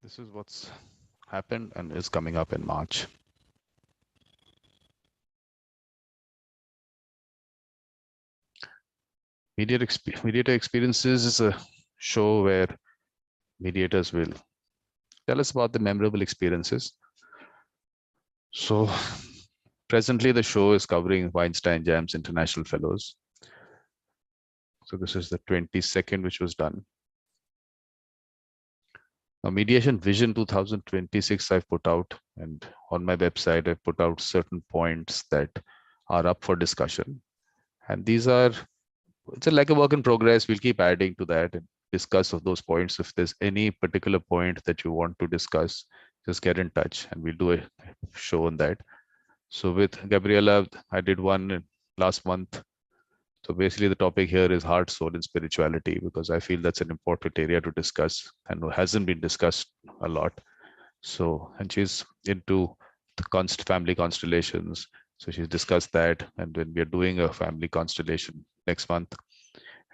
This is what's happened and is coming up in March. Mediator Experiences is a show where mediators will tell us about the memorable experiences. So presently the show is covering Weinstein Jams International Fellows. So this is the 22nd, which was done. Now, Mediation Vision 2026 I've put out, and on my website I've put out certain points that are up for discussion. And these are, it's like a work in progress. We'll keep adding to that and discuss of those points. If there's any particular point that you want to discuss, just get in touch and we'll do a show on that. So with Gabriela, I did one last month. So basically the topic here is heart, soul, and spirituality, because I feel that's an important area to discuss and hasn't been discussed a lot. So, and she's into the family constellations. So she's discussed that. And when we are doing a family constellation next month,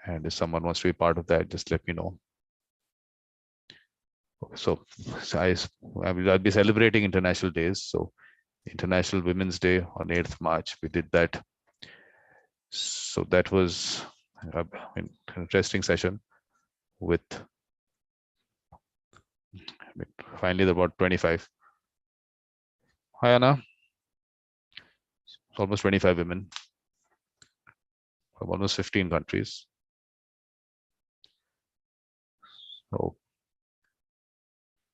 and if someone wants to be part of that, just let me know. Okay, so I'll be celebrating international days. So International Women's Day on 8th March, we did that. So that was an interesting session with finally about 25. Hi, Anna. It's almost 25 women from almost 15 countries. So,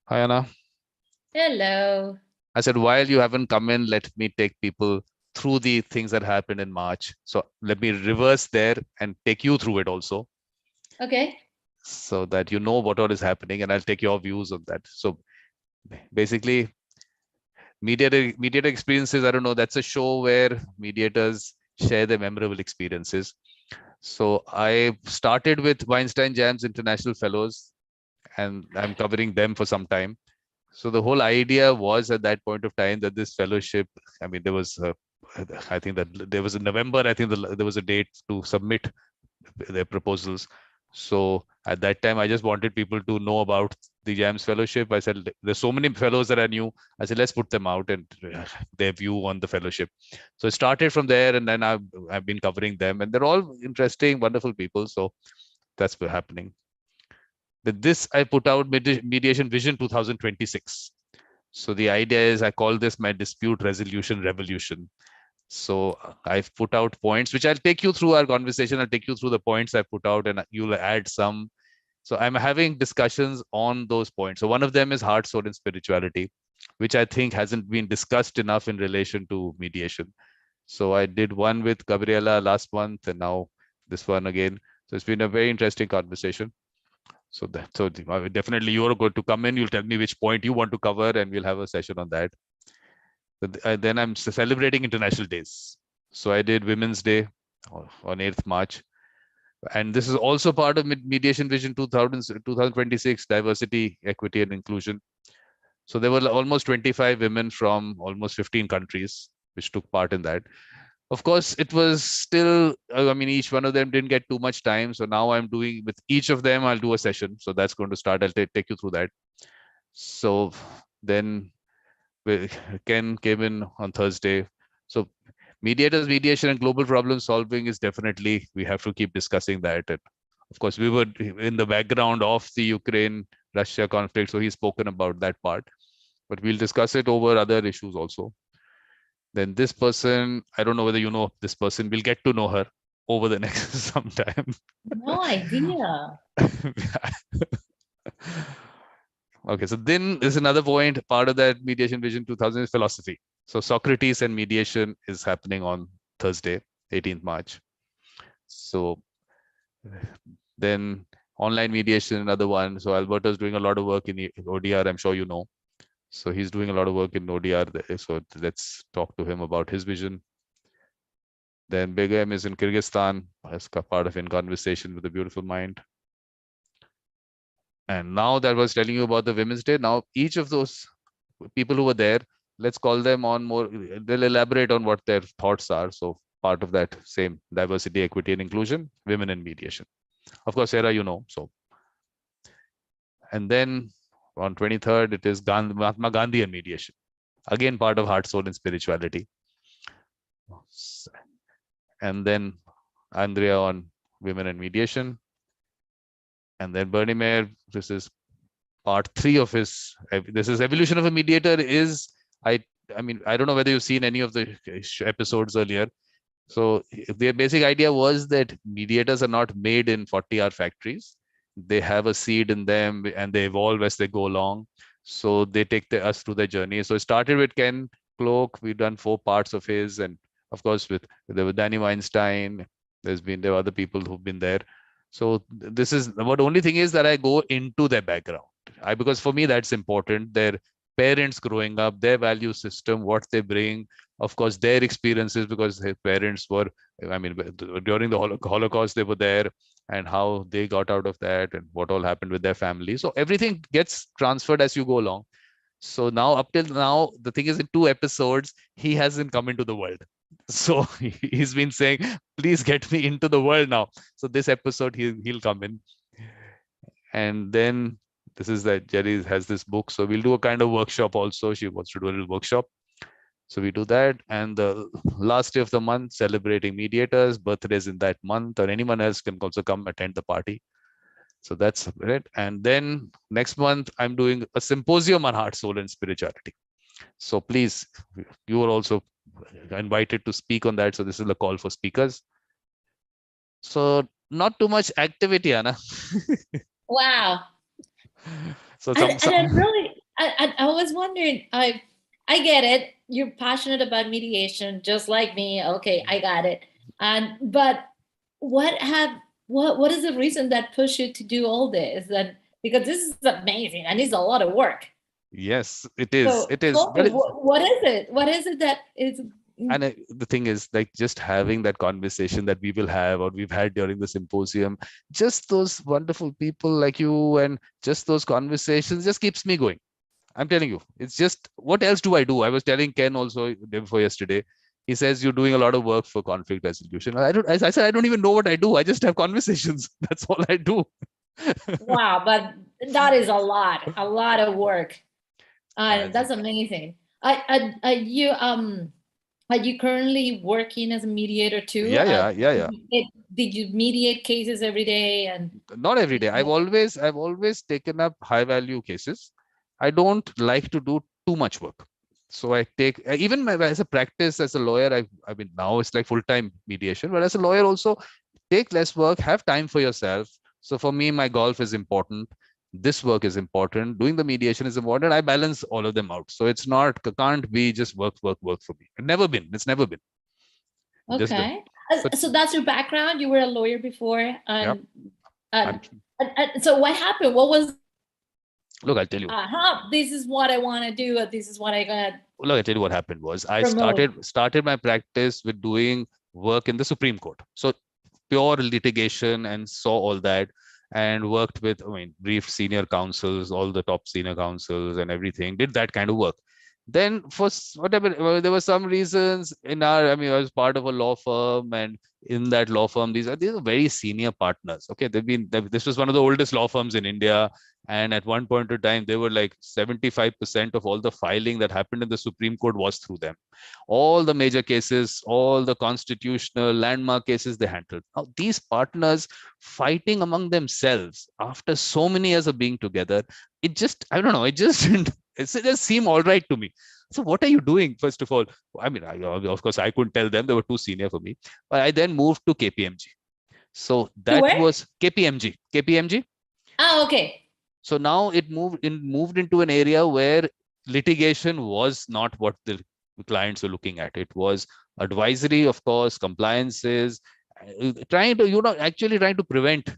hi, Anna. Hello. I said, while you haven't come in, let me take people through the things that happened in March. So let me reverse there and take you through it also. Okay. So that you know what all is happening, and I'll take your views on that. So basically, mediator experiences, I don't know, that's a show where mediators share their memorable experiences. So I started with Weinstein Jams International Fellows, and I'm covering them for some time. So the whole idea was at that point of time that this fellowship, I mean, there was, I think that there was in November, I think there was a date to submit their proposals. So at that time, I just wanted people to know about the JAMS fellowship. I said, there's so many fellows that I knew. I said, let's put them out and their view on the fellowship. So it started from there, and then I've been covering them, and they're all interesting, wonderful people. So that's what's happening. With this, I put out Mediation Vision 2026. So the idea is I call this my dispute resolution revolution. So I've put out points, which I'll take you through our conversation. I'll take you through the points I put out, and you'll add some. So I'm having discussions on those points. So one of them is heart, soul, and spirituality, which I think hasn't been discussed enough in relation to mediation. So I did one with Gabriela last month, and now this one again. So it's been a very interesting conversation. So definitely you are going to come in. You'll tell me which point you want to cover, and we'll have a session on that. Then I'm celebrating international days. So I did Women's Day on 8th March. And this is also part of Mediation Vision 2026, diversity, equity, and inclusion. So there were almost 25 women from almost 15 countries which took part in that. Of course, it was still, I mean, each one of them didn't get too much time. So now I'm doing with each of them, I'll do a session. So that's going to start. I'll take you through that. So then Ken came in on Thursday. So mediation and global problem solving is definitely, we have to keep discussing that. And of course, we were in the background of the Ukraine-Russia conflict, so he's spoken about that part. But we'll discuss it over other issues also. Then this person, I don't know whether you know this person, we'll get to know her over the next some time. No idea. Okay, so then there's another point. Part of that Mediation Vision 2000 is philosophy. So Socrates and mediation is happening on Thursday, 18th March. So then online mediation, another one. So Alberto's doing a lot of work in ODR, I'm sure you know. So he's doing a lot of work in ODR. So let's talk to him about his vision. Then Begum is in Kyrgyzstan as part of In Conversation with a Beautiful Mind. And now that I was telling you about the Women's Day, now each of those people who were there, let's call them on more, they'll elaborate on what their thoughts are. So part of that same diversity, equity, and inclusion, women in mediation. Of course, Sarah, you know. So, and then On 23rd, it is Mahatma Gandhi and mediation. Again, part of heart, soul, and spirituality. And then Andrea on women and mediation. And then Bernie Mayer, this is part 3 of his, this is evolution of a mediator is, I mean, I don't know whether you've seen any of the episodes earlier. So the basic idea was that mediators are not made in 40-hour factories. They have a seed in them and they evolve as they go along. So they take us through their journey. So it started with Ken Cloak. We've done 4 parts of his. And of course, there was Danny Weinstein. There were other people who've been there. So this is, but the only thing is that I go into their background. Because for me, that's important. Their parents growing up, their value system, what they bring, of course, their experiences, because their parents were, I mean, during the Holocaust, they were there, and how they got out of that and what all happened with their family. So everything gets transferred as you go along. So now, up till now, the thing is, in 2 episodes, he hasn't come into the world. So he's been saying, please get me into the world now. So this episode, he'll come in. And then this is that Jerry has this book. So we'll do a kind of workshop also. She wants to do a little workshop. So we do that. And the last day of the month, celebrating mediators, birthdays in that month, or anyone else can also come attend the party. So that's it. And then next month, I'm doing a symposium on heart, soul, and spirituality. So please, you are also invited to speak on that. So this is the call for speakers. So not too much activity, Anna. Wow. So and I'm really, I was wondering, I get it. You're passionate about mediation, just like me. Okay, I got it. But what is the reason that pushed you to do all this? And because this is amazing and it's a lot of work. Yes, it is. So It is. me, what is it? What is it that is? And the thing is, like, just having that conversation that we will have, or we've had during the symposium, just those wonderful people like you, and just those conversations just keeps me going. I'm telling you, it's just, what else do I do? I was telling Ken also day before yesterday. He says you're doing a lot of work for conflict resolution. I said, I don't even know what I do. I just have conversations. That's all I do. Wow, but that is a lot of work. That's amazing. Are you currently working as a mediator too? Yeah. Did you mediate cases every day? And not every day. I've always taken up high value cases. I don't like to do too much work. So I take, even as a practice as a lawyer, I mean, now it's like full-time mediation, but as a lawyer also, take less work, have time for yourself. So for me, my golf is important. This work is important. Doing the mediation is important. I balance all of them out. So it's not, can't be just work for me. It's never been. Okay. So that's your background. You were a lawyer before. And so what happened? What was, look, I'll tell you. This is what I want to do. This is what I got. Look, I'll tell you what happened was, I started my practice with doing work in the Supreme Court. So pure litigation, and saw all that, and worked with, briefed senior counsels, all the top senior counsels and everything, did that kind of work. Then for whatever, there were some reasons in I was part of a law firm, and in that law firm, these are very senior partners. Okay, this was one of the oldest law firms in India. And at one point in time, they were like 75% of all the filing that happened in the Supreme Court was through them. All the major cases, all the constitutional landmark cases, they handled. Now, these partners fighting among themselves after so many years of being together, it just, I don't know, it just seemed all right to me. So what are you doing, first of all? Of course, I couldn't tell them. They were too senior for me. But I then moved to KPMG. So that was KPMG. Oh, okay. So now it moved into an area where litigation was not what the clients were looking at. It was advisory, of course, compliances, trying to prevent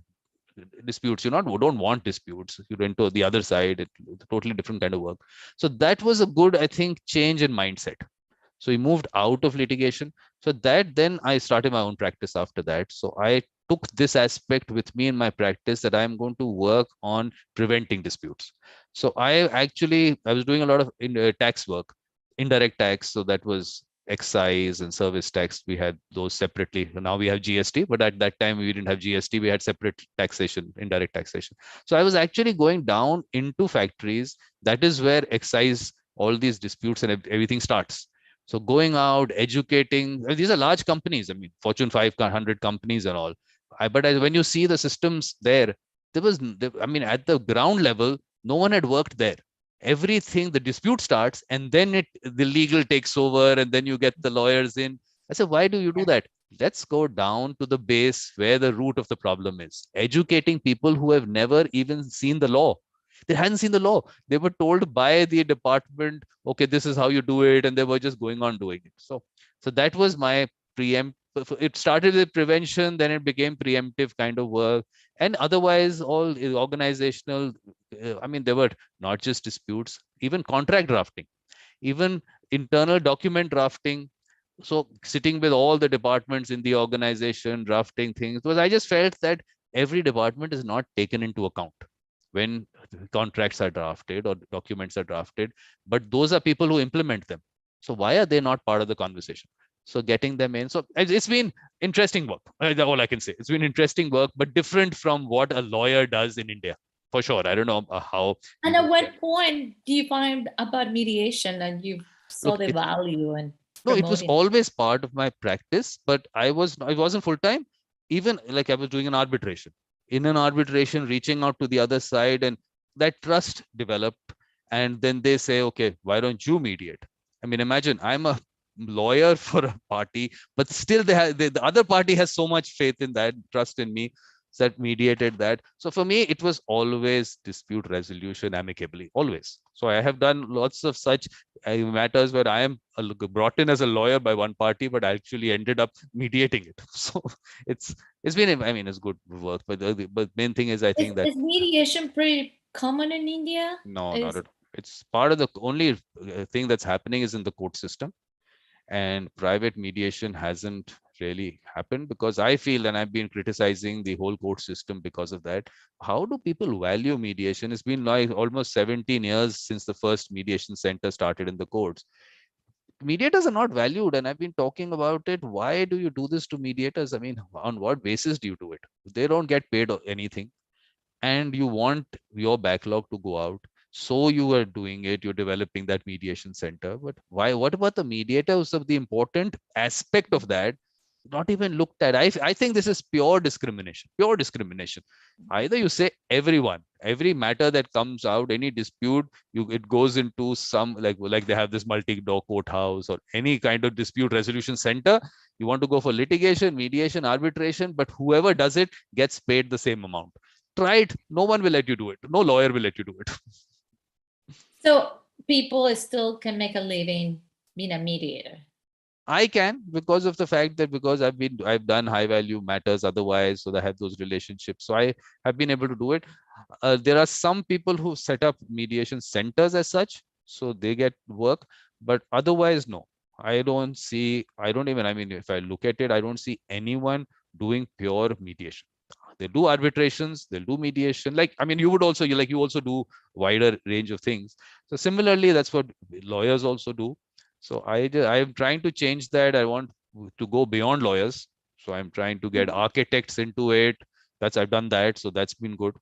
disputes. You don't want disputes. You went to the other side. It's a totally different kind of work. So that was a good, I think, change in mindset. So we moved out of litigation. So that, then I started my own practice after that. So I took this aspect with me in my practice, that I'm going to work on preventing disputes. So I was doing a lot of tax work, indirect tax. So that was excise and service tax. We had those separately. Now we have GST, but at that time we didn't have GST. We had separate taxation, indirect taxation. So I was actually going down into factories. That is where excise, all these disputes and everything starts. So going out, educating. These are large companies. I mean, Fortune 500 companies and all. But when you see the systems there, I mean, at the ground level, no one had worked there. Everything, the dispute starts, and then the legal takes over, and then you get the lawyers in. I said, why do you do that? Let's go down to the base where the root of the problem is. Educating people who have never even seen the law. They hadn't seen the law. They were told by the department, okay, this is how you do it, and they were just going on doing it. So that was my preempt. It started with prevention, then it became preemptive kind of work, and otherwise all organizational. I mean, there were not just disputes, even contract drafting, even internal document drafting. So sitting with all the departments in the organization, drafting things, because I just felt that every department is not taken into account when contracts are drafted or documents are drafted, but those are people who implement them. So why are they not part of the conversation? So getting them in. So it's been interesting work. All I can say. It's been interesting work, but different from what a lawyer does in India. For sure. I don't know how. And at what point do you find about mediation and you saw Look, the value and no, it was promoting? always part of my practice, but I wasn't full time. Even like I was doing an arbitration. In an arbitration, reaching out to the other side, and that trust developed. And then they say, okay, why don't you mediate? I mean, imagine I'm a lawyer for a party, but still the other party has so much faith in that, trust in me, that mediated that. So for me, it was always dispute resolution amicably, always. So I have done lots of such matters where I am brought in as a lawyer by one party, but I actually ended up mediating it. So it's been, I mean, it's good work, but but main thing is I think that Is mediation pretty common in India? no, not Is at all. It's part of the only thing that's happening is in the court system, and private mediation hasn't really happened because I feel, and I've been criticizing the whole court system because of that. How do people value mediation? It's been like almost 17 years since the first mediation center started in the courts. Mediators are not valued, and I've been talking about it. Why do you do this to mediators? I mean, on what basis do you do it? They don't get paid or anything, and you want your backlog to go out, so you are doing it, you're developing that mediation center. But why? What about the mediators of the important aspect of that? Not even looked at. I think this is pure discrimination. Either you say every matter that comes out, any dispute, it goes into some, like they have this multi-door courthouse or any kind of dispute resolution center. You want to go for litigation, mediation, arbitration, but whoever does it gets paid the same amount. Try it. No one will let you do it. No lawyer will let you do it. so people still can make a living being a mediator? I can, because of the fact that because I've done high value matters otherwise, so I have those relationships. So I have been able to do it. There are some people who set up mediation centers as such, so they get work, but otherwise, no. I don't see, I don't even, I mean, if I look at it, I don't see anyone doing pure mediation. They do arbitrations, they'll do mediation. Like, I mean, you would also, you also do wider range of things. So similarly, that's what lawyers also do. So I am trying to change that. I want to go beyond lawyers. So I'm trying to get architects into it. I've done that. So that's been good.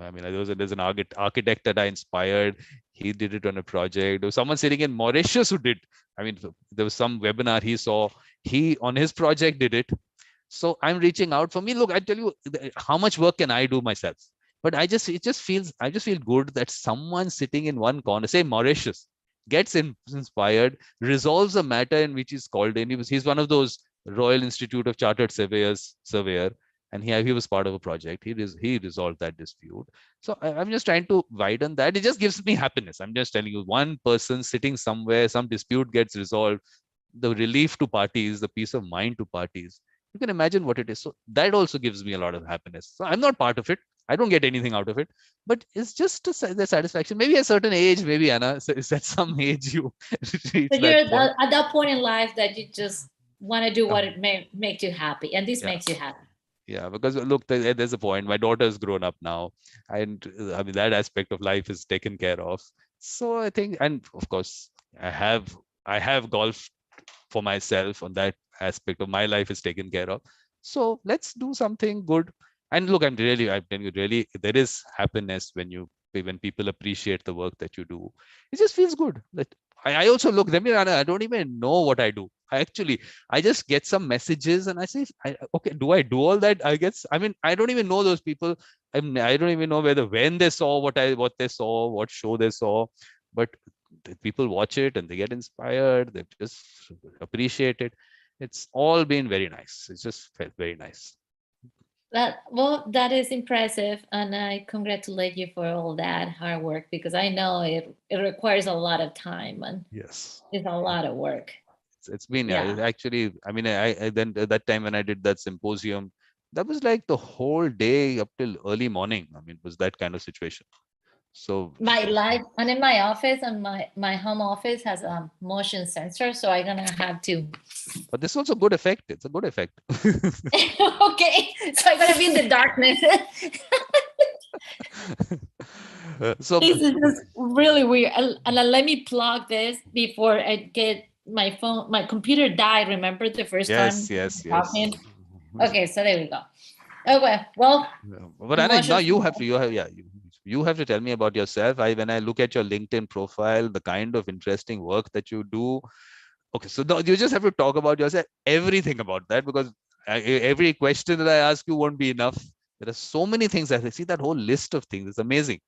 I mean, there's an architect that I inspired. He did it on a project. There was someone sitting in Mauritius who did. I mean, there was some webinar he saw. He on his project did it. So I'm reaching out. For me, look, I tell you, how much work can I do myself? But I just feel good that someone sitting in one corner, say Mauritius, gets inspired, resolves a matter in which he's called in. He's one of those Royal Institute of Chartered surveyor, and he was part of a project. He resolved that dispute. So I'm just trying to widen that. It just gives me happiness. I'm just telling you, one person sitting somewhere, some dispute gets resolved, the relief to parties, the peace of mind to parties. You can imagine what it is. So that also gives me a lot of happiness. So I'm not part of it. I don't get anything out of it, but it's just the satisfaction. Maybe a certain age, maybe Anna, is at some age you reach But that you're point. at that point in life that you just want to do what it makes you happy, and this Yeah. makes you happy. Yeah, because look, there's a point. My daughter's grown up now, and I mean that aspect of life is taken care of. So I think, and of course, I have golf for myself on that aspect of my life is taken care of. So let's do something good. And look, I'm telling you, really, there is happiness when people appreciate the work that you do. It just feels good. That I also look, I don't even know what I do. I just get some messages and I say, okay, do I do all that? I guess, I mean, I don't even know those people. I don't even know when they saw what they saw, what show they saw, but the people watch it and they get inspired. They just appreciate it. It's all been very nice. It's just felt very nice. That is impressive, and I congratulate you for all that hard work, because I know it requires a lot of time and Yes. it's a lot of work. It's been, yeah, Yeah. actually, I mean, I then at that time when I did that symposium, that was like the whole day up till early morning. I mean, it was that kind of situation. So, My life, and in my office, and my home office has a motion sensor, so I'm gonna have to. but this is also good effect. It's a good effect. Okay, so I'm gonna be in the darkness. So This is just really weird. And let me plug this before I get my phone. My computer died. Remember the first time yes. talking? Okay, so there we go. Okay, well, But I think now emotions. you have to tell me about yourself. When I look at your LinkedIn profile, the kind of interesting work that you do. Okay, so you just have to talk about yourself, everything about that, because every question that I ask you won't be enough. There are so many things. I see that whole list of things. It's amazing.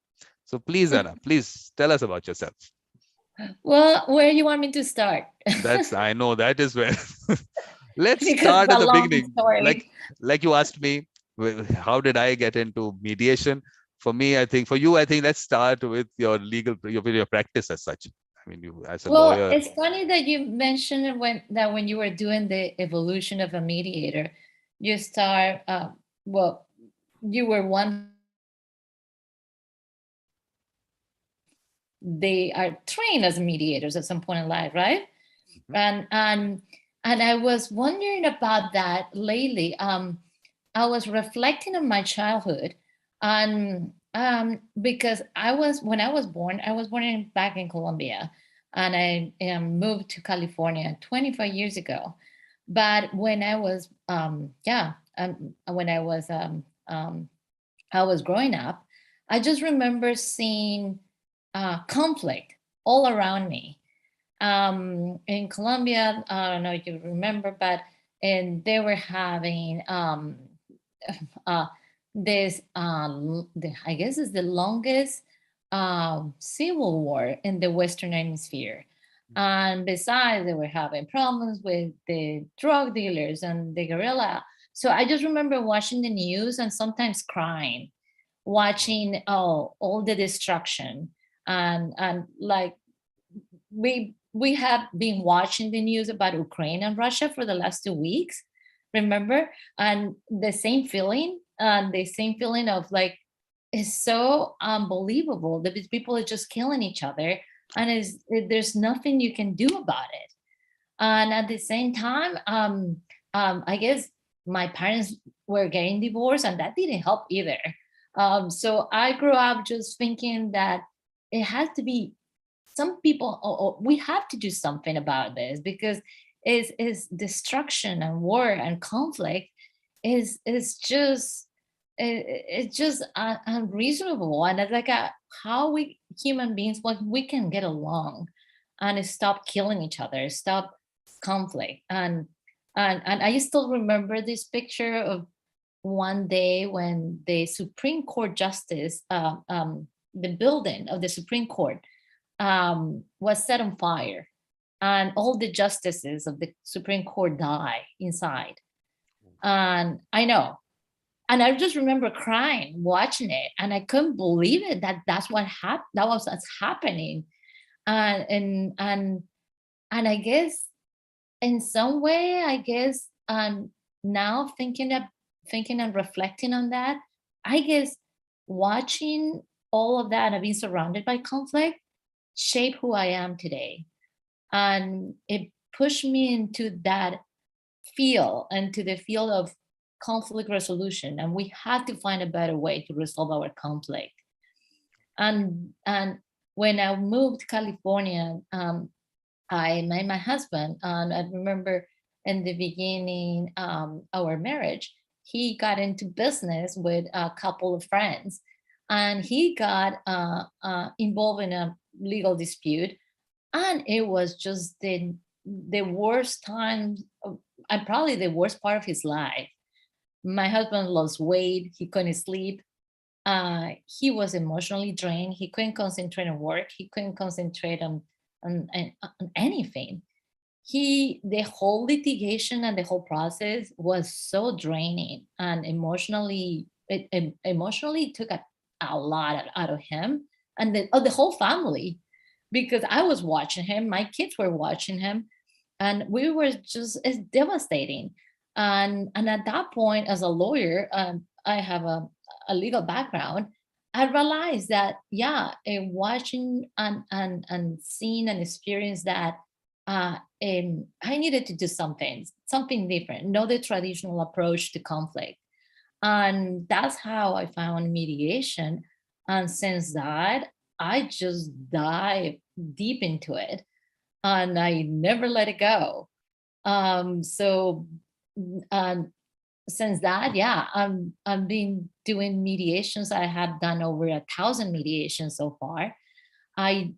So please, Anna, please tell us about yourself. Well, where you want me to start? I know that is where. Let's Because start it's at a the long beginning. story. Like you asked me, how did I get into mediation? For me, for you, I think let's start with your your practice as such. I mean, you as a Well, lawyer. it's funny that you mentioned when you were doing the evolution of a mediator, you start. Well, you were one. They are trained as mediators at some point in life, right? Mhm. And I was wondering about that lately. I was reflecting on my childhood, and because when I was born back in Colombia, and I moved to California 25 years ago. But when I was when I was growing up, I just remember seeing conflict all around me. In Colombia, I don't know if you remember, but and they were having uh, this, I guess, is the longest civil war in the Western Hemisphere. And besides, they were having problems with the drug dealers and the guerrilla. So I just remember watching the news and sometimes crying, watching all the destruction, and like we have been watching the news about Ukraine and Russia for the last 2 weeks, remember? And the same feeling of like, it's so unbelievable that these people are just killing each other, and there's nothing you can do about it. And at the same time, I guess my parents were getting divorced, and that didn't help either. So I grew up just thinking that it has to be some people. We have to do something about this, because is destruction and war and conflict is just it's just unreasonable. And it's like how we human beings, like, we can get along and stop killing each other, stop conflict. And I still remember this picture of one day when the Supreme Court justice, the building of the Supreme Court, was set on fire, and all the justices of the Supreme Court die inside. And I know, and I just remember crying watching it, and I couldn't believe it that that's what happened. That was what's happening. And I guess in some way, I guess, now thinking and reflecting on that, I guess watching all of that and being surrounded by conflict shape who I am today. And it pushed me into that into the field of conflict resolution. And we had to find a better way to resolve our conflict. And when I moved to California, I met my husband, and I remember in the beginning, our marriage, he got into business with a couple of friends, and he got involved in a legal dispute, and it was just the worst time, and probably the worst part of his life. My husband lost weight. He couldn't sleep. He was emotionally drained. He couldn't concentrate on work. He couldn't concentrate on anything. The whole litigation and the whole process was so draining, and emotionally, it emotionally took a lot out of him and the whole family, because I was watching him, my kids were watching him, and we were just, it's devastating. And at that point, as a lawyer, I have a legal background. I realized that, yeah, watching and seeing and experience that, I needed to do something different, not the traditional approach to conflict. And that's how I found mediation. And since that, I just dive deep into it, and I never let it go. So um, since that, yeah, I've been doing mediations. I have done over 1,000 mediations so far. I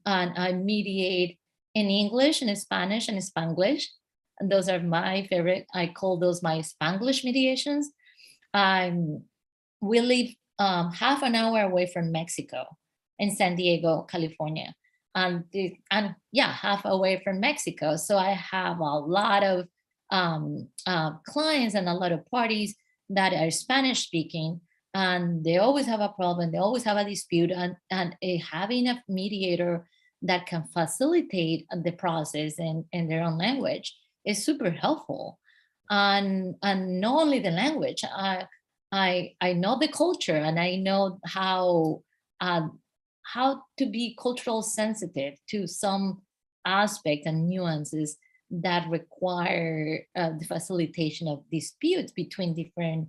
mediate in English and Spanish and Spanglish, and those are my favorite. I call those my Spanglish mediations. Um, we live half an hour away from Mexico, in San Diego, California, and yeah, half away from Mexico. So I have a lot of clients and a lot of parties that are Spanish speaking, and they always have a problem. They always have a dispute, and having a mediator that can facilitate the process in their own language is super helpful. And not only the language, I know the culture, and I know uh, how to be cultural sensitive to some aspect and nuances that require the facilitation of disputes between different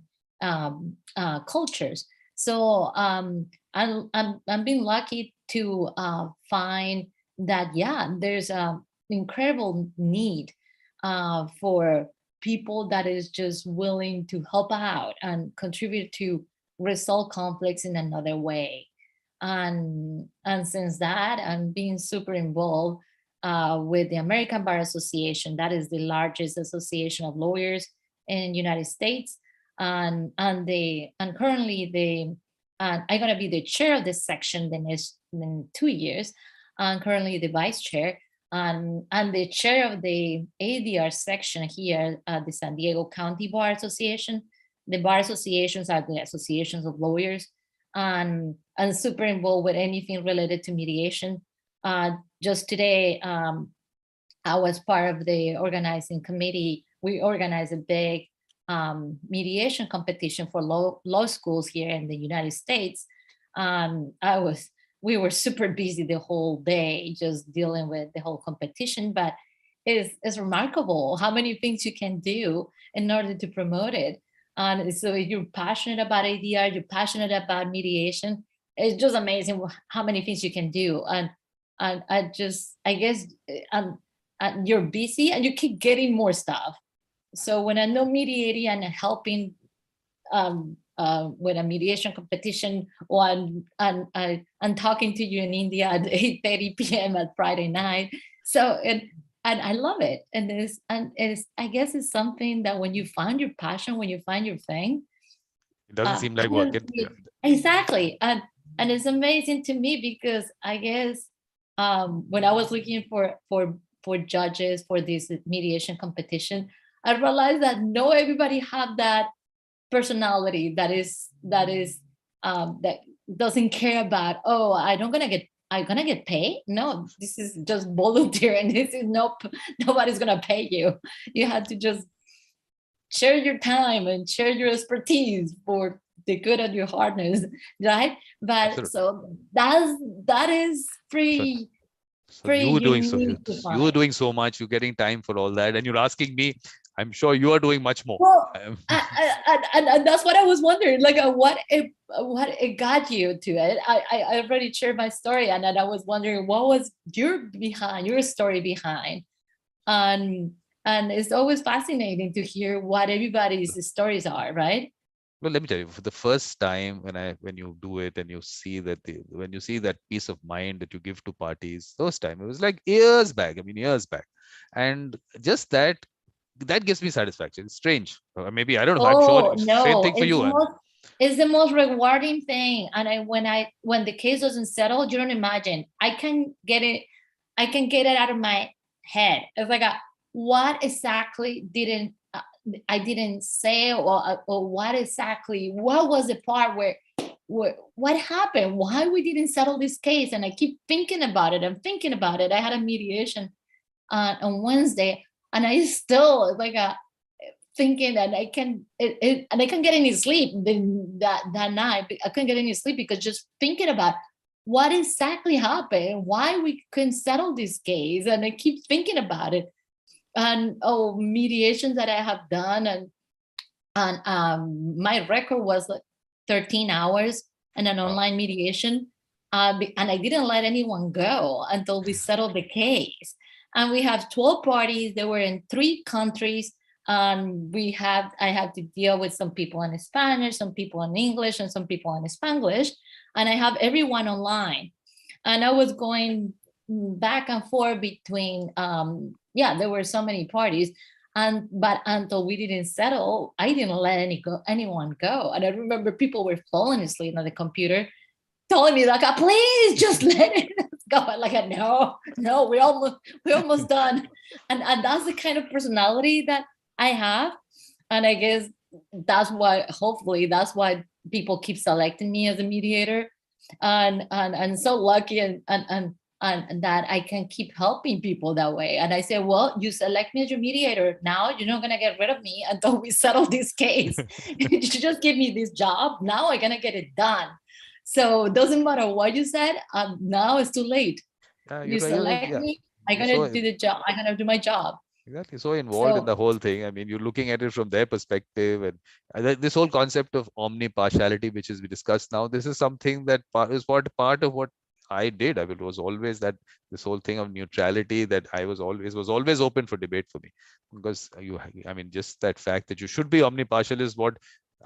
cultures. So I'm being lucky to find that, yeah, there's an incredible need for people that is just willing to help out and contribute to resolve conflicts in another way. And since that, I'm being super involved with the American Bar Association. That is the largest association of lawyers in United States. And currently I'm going to be the chair of this section in 2 years. I'm currently the vice chair, and the chair of the ADR section here at the San Diego County Bar Association. The bar associations are the associations of lawyers, and super involved with anything related to mediation. Just today, I was part of the organizing committee. We organized a big mediation competition for law schools here in the United States. We were super busy the whole day just dealing with the whole competition, but it's remarkable how many things you can do in order to promote it. And so if you're passionate about ADR, you're passionate about mediation, it's just amazing how many things you can do. And I guess you're busy and you keep getting more stuff. So when I know mediating and helping with a mediation competition, or I'm talking to you in India at 8:30 p.m. at Friday night. So and I love it. And I guess it's something that when you find your passion, when you find your thing, it doesn't seem like work. Exactly. And it's amazing to me because I guess when I was looking for judges for this mediation competition, I realized that not everybody have that personality that doesn't care about, oh, I'm gonna get paid. No, this is just volunteer, and this is nobody's gonna pay you. You have to just share your time and share your expertise for the good of your partners, right? But Absolutely. so that is free. So pretty you were doing unique to you were find. doing so much, you're getting time for all that, and you're asking me. I'm sure you are doing much more. Well, and that's what I was wondering. Like, what it got you to it? I already shared my story, and then I was wondering what was your story behind, and it's always fascinating to hear what everybody's stories are, right? Well, let me tell you, for the first time when you do it and you see that when you see that peace of mind that you give to parties, first time it was like years back. I mean, years back, and just that gives me satisfaction. It's strange. Maybe I don't know. I'm sure Oh same no, thing for you. it's the most rewarding thing. And when the case doesn't settle, you don't imagine. I can get it out of my head. It's like what exactly didn't I didn't say, or what was the part where what happened? Why we didn't settle this case? And I keep thinking about it. I'm thinking about it. I had a mediation on Wednesday, and I still like thinking that and I can't get any sleep that night. I couldn't get any sleep because just thinking about what exactly happened, why we couldn't settle this case, and I keep thinking about it. And mediations that I have done, and my record was like 13 hours in an online mediation, and I didn't let anyone go until we settled the case. And we have 12 parties. They were in 3 countries. I have to deal with some people in Spanish, some people in English, and some people in Spanglish. And I have everyone online. And I was going back and forth between, there were so many parties. But until we didn't settle, I didn't let anyone go. And I remember people were falling asleep on the computer, telling me like, please just let it go. Like, no, we're almost done. And that's the kind of personality that I have. And I guess hopefully that's why people keep selecting me as a mediator. And so lucky and that I can keep helping people that way. And I say, well, you select me as your mediator. Now you're not going to get rid of me until we settle this case. You just give me this job. Now I'm going to get it done. So it doesn't matter what you said. Now it's too late. You select me. I'm going to do the job. I'm going to do my job. Exactly. So involved in the whole thing. I mean, you're looking at it from their perspective, and this whole concept of omnipartiality, which is we discussed now, this is something that is part of what I did. I mean, it was always that this whole thing of neutrality that I was always open for debate for me, because I mean, just that fact that you should be omnipartial is what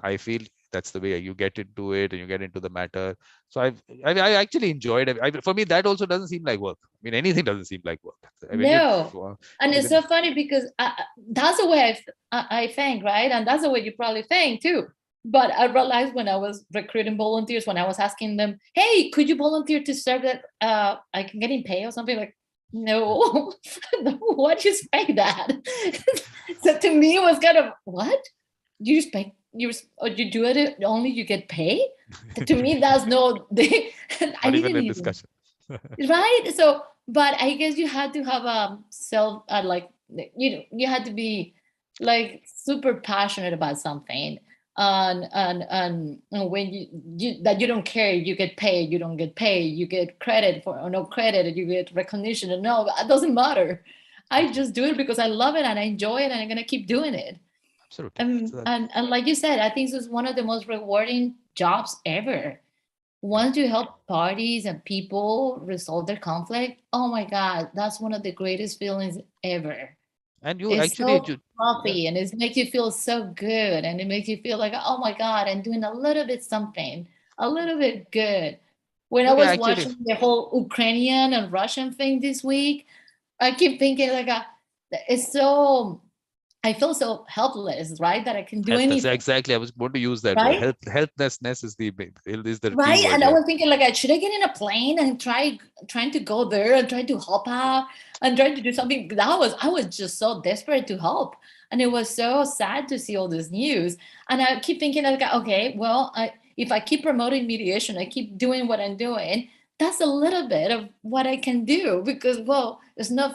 I feel. That's the way you get into it and you get into the matter. So I actually enjoyed it. For me, that also doesn't seem like work. I mean, anything doesn't seem like work. I mean, no. And it's so funny because that's the way I think, right? And that's the way you probably think too. But I realized when I was recruiting volunteers, when I was asking them, hey, could you volunteer to serve that I can get in pay or something? Like, no, what do you expect that? So to me, it was kind of, what? Do you expect you do it only you get paid? To me, that's no, I didn't even discussion. Right. So, but I guess you had to have self like you had to be like super passionate about something, and when that you don't care, you get paid, you don't get paid, you get credit for or no credit, you get recognition, and no, it doesn't matter. I just do it because I love it and I enjoy it, and I'm gonna keep doing it. Absolutely. And like you said, I think this is one of the most rewarding jobs ever. Once you help parties and people resolve their conflict, oh my God, that's one of the greatest feelings ever. And you It's actually so fluffy, and it makes you feel so good, and it makes you feel like, oh my God, I'm doing a little bit something, a little bit good. When I was watching the whole Ukrainian and Russian thing this week, I keep thinking like, it's so, I feel so helpless, right? That I can do anything. Exactly. I was going to use that word. Helplessness is the right. key word. And I was thinking, like, should I get in a plane and trying to go there and try to help out and trying to do something? I was just so desperate to help. And it was so sad to see all this news. And I keep thinking, like, okay, well, if I keep promoting mediation, I keep doing what I'm doing, that's a little bit of what I can do, because, well, there's no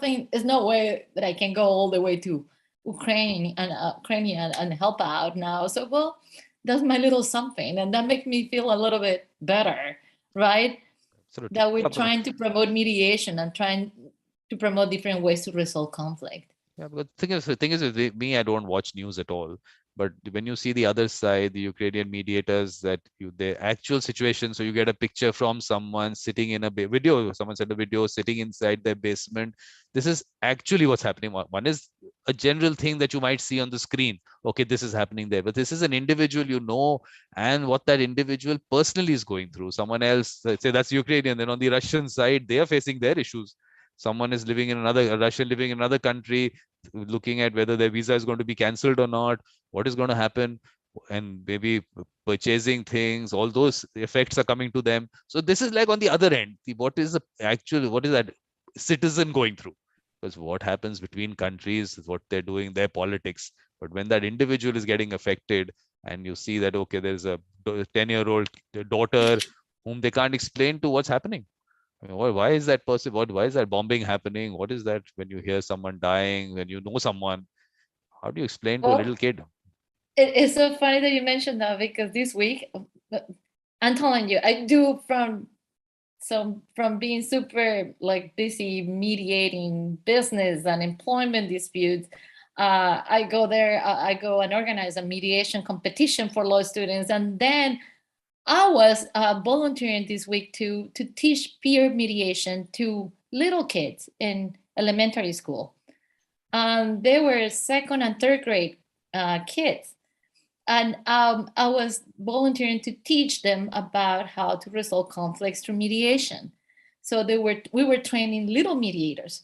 way that I can go all the way to Ukraine and help out now. So, well, that's my little something, and that makes me feel a little bit better, right? Absolutely. That we're trying to promote mediation and trying to promote different ways to resolve conflict. Yeah, but the thing is with me, I don't watch news at all. But when you see the other side, the Ukrainian mediators, that the actual situation, so you get a picture from someone sitting in a video, someone sent a video sitting inside their basement. This is actually what's happening. One is a general thing that you might see on the screen. Okay, this is happening there, but this is an individual, and what that individual personally is going through. Someone else, let's say that's Ukrainian, then on the Russian side, they are facing their issues. Someone is living in another, a Russian living in another country, looking at whether their visa is going to be cancelled or not, what is going to happen, and maybe purchasing things, all those effects are coming to them. So this is like on the other end, what is that citizen going through? Because what happens between countries is what they're doing, their politics. But when that individual is getting affected, and you see that, okay, there's a 10-year-old daughter whom they can't explain to what's happening. I mean, why is that person? Why is that bombing happening? What is that when you hear someone dying, when you know someone? How do you explain to a little Well, kid? it's so funny that you mentioned that, because this week, I'm telling you, I do from being super like busy mediating business and employment disputes. I go there, I go and organize a mediation competition for law students. And then I was volunteering this week to teach peer mediation to little kids in elementary school. They were second and third grade kids. And I was volunteering to teach them about how to resolve conflicts through mediation. So we were training little mediators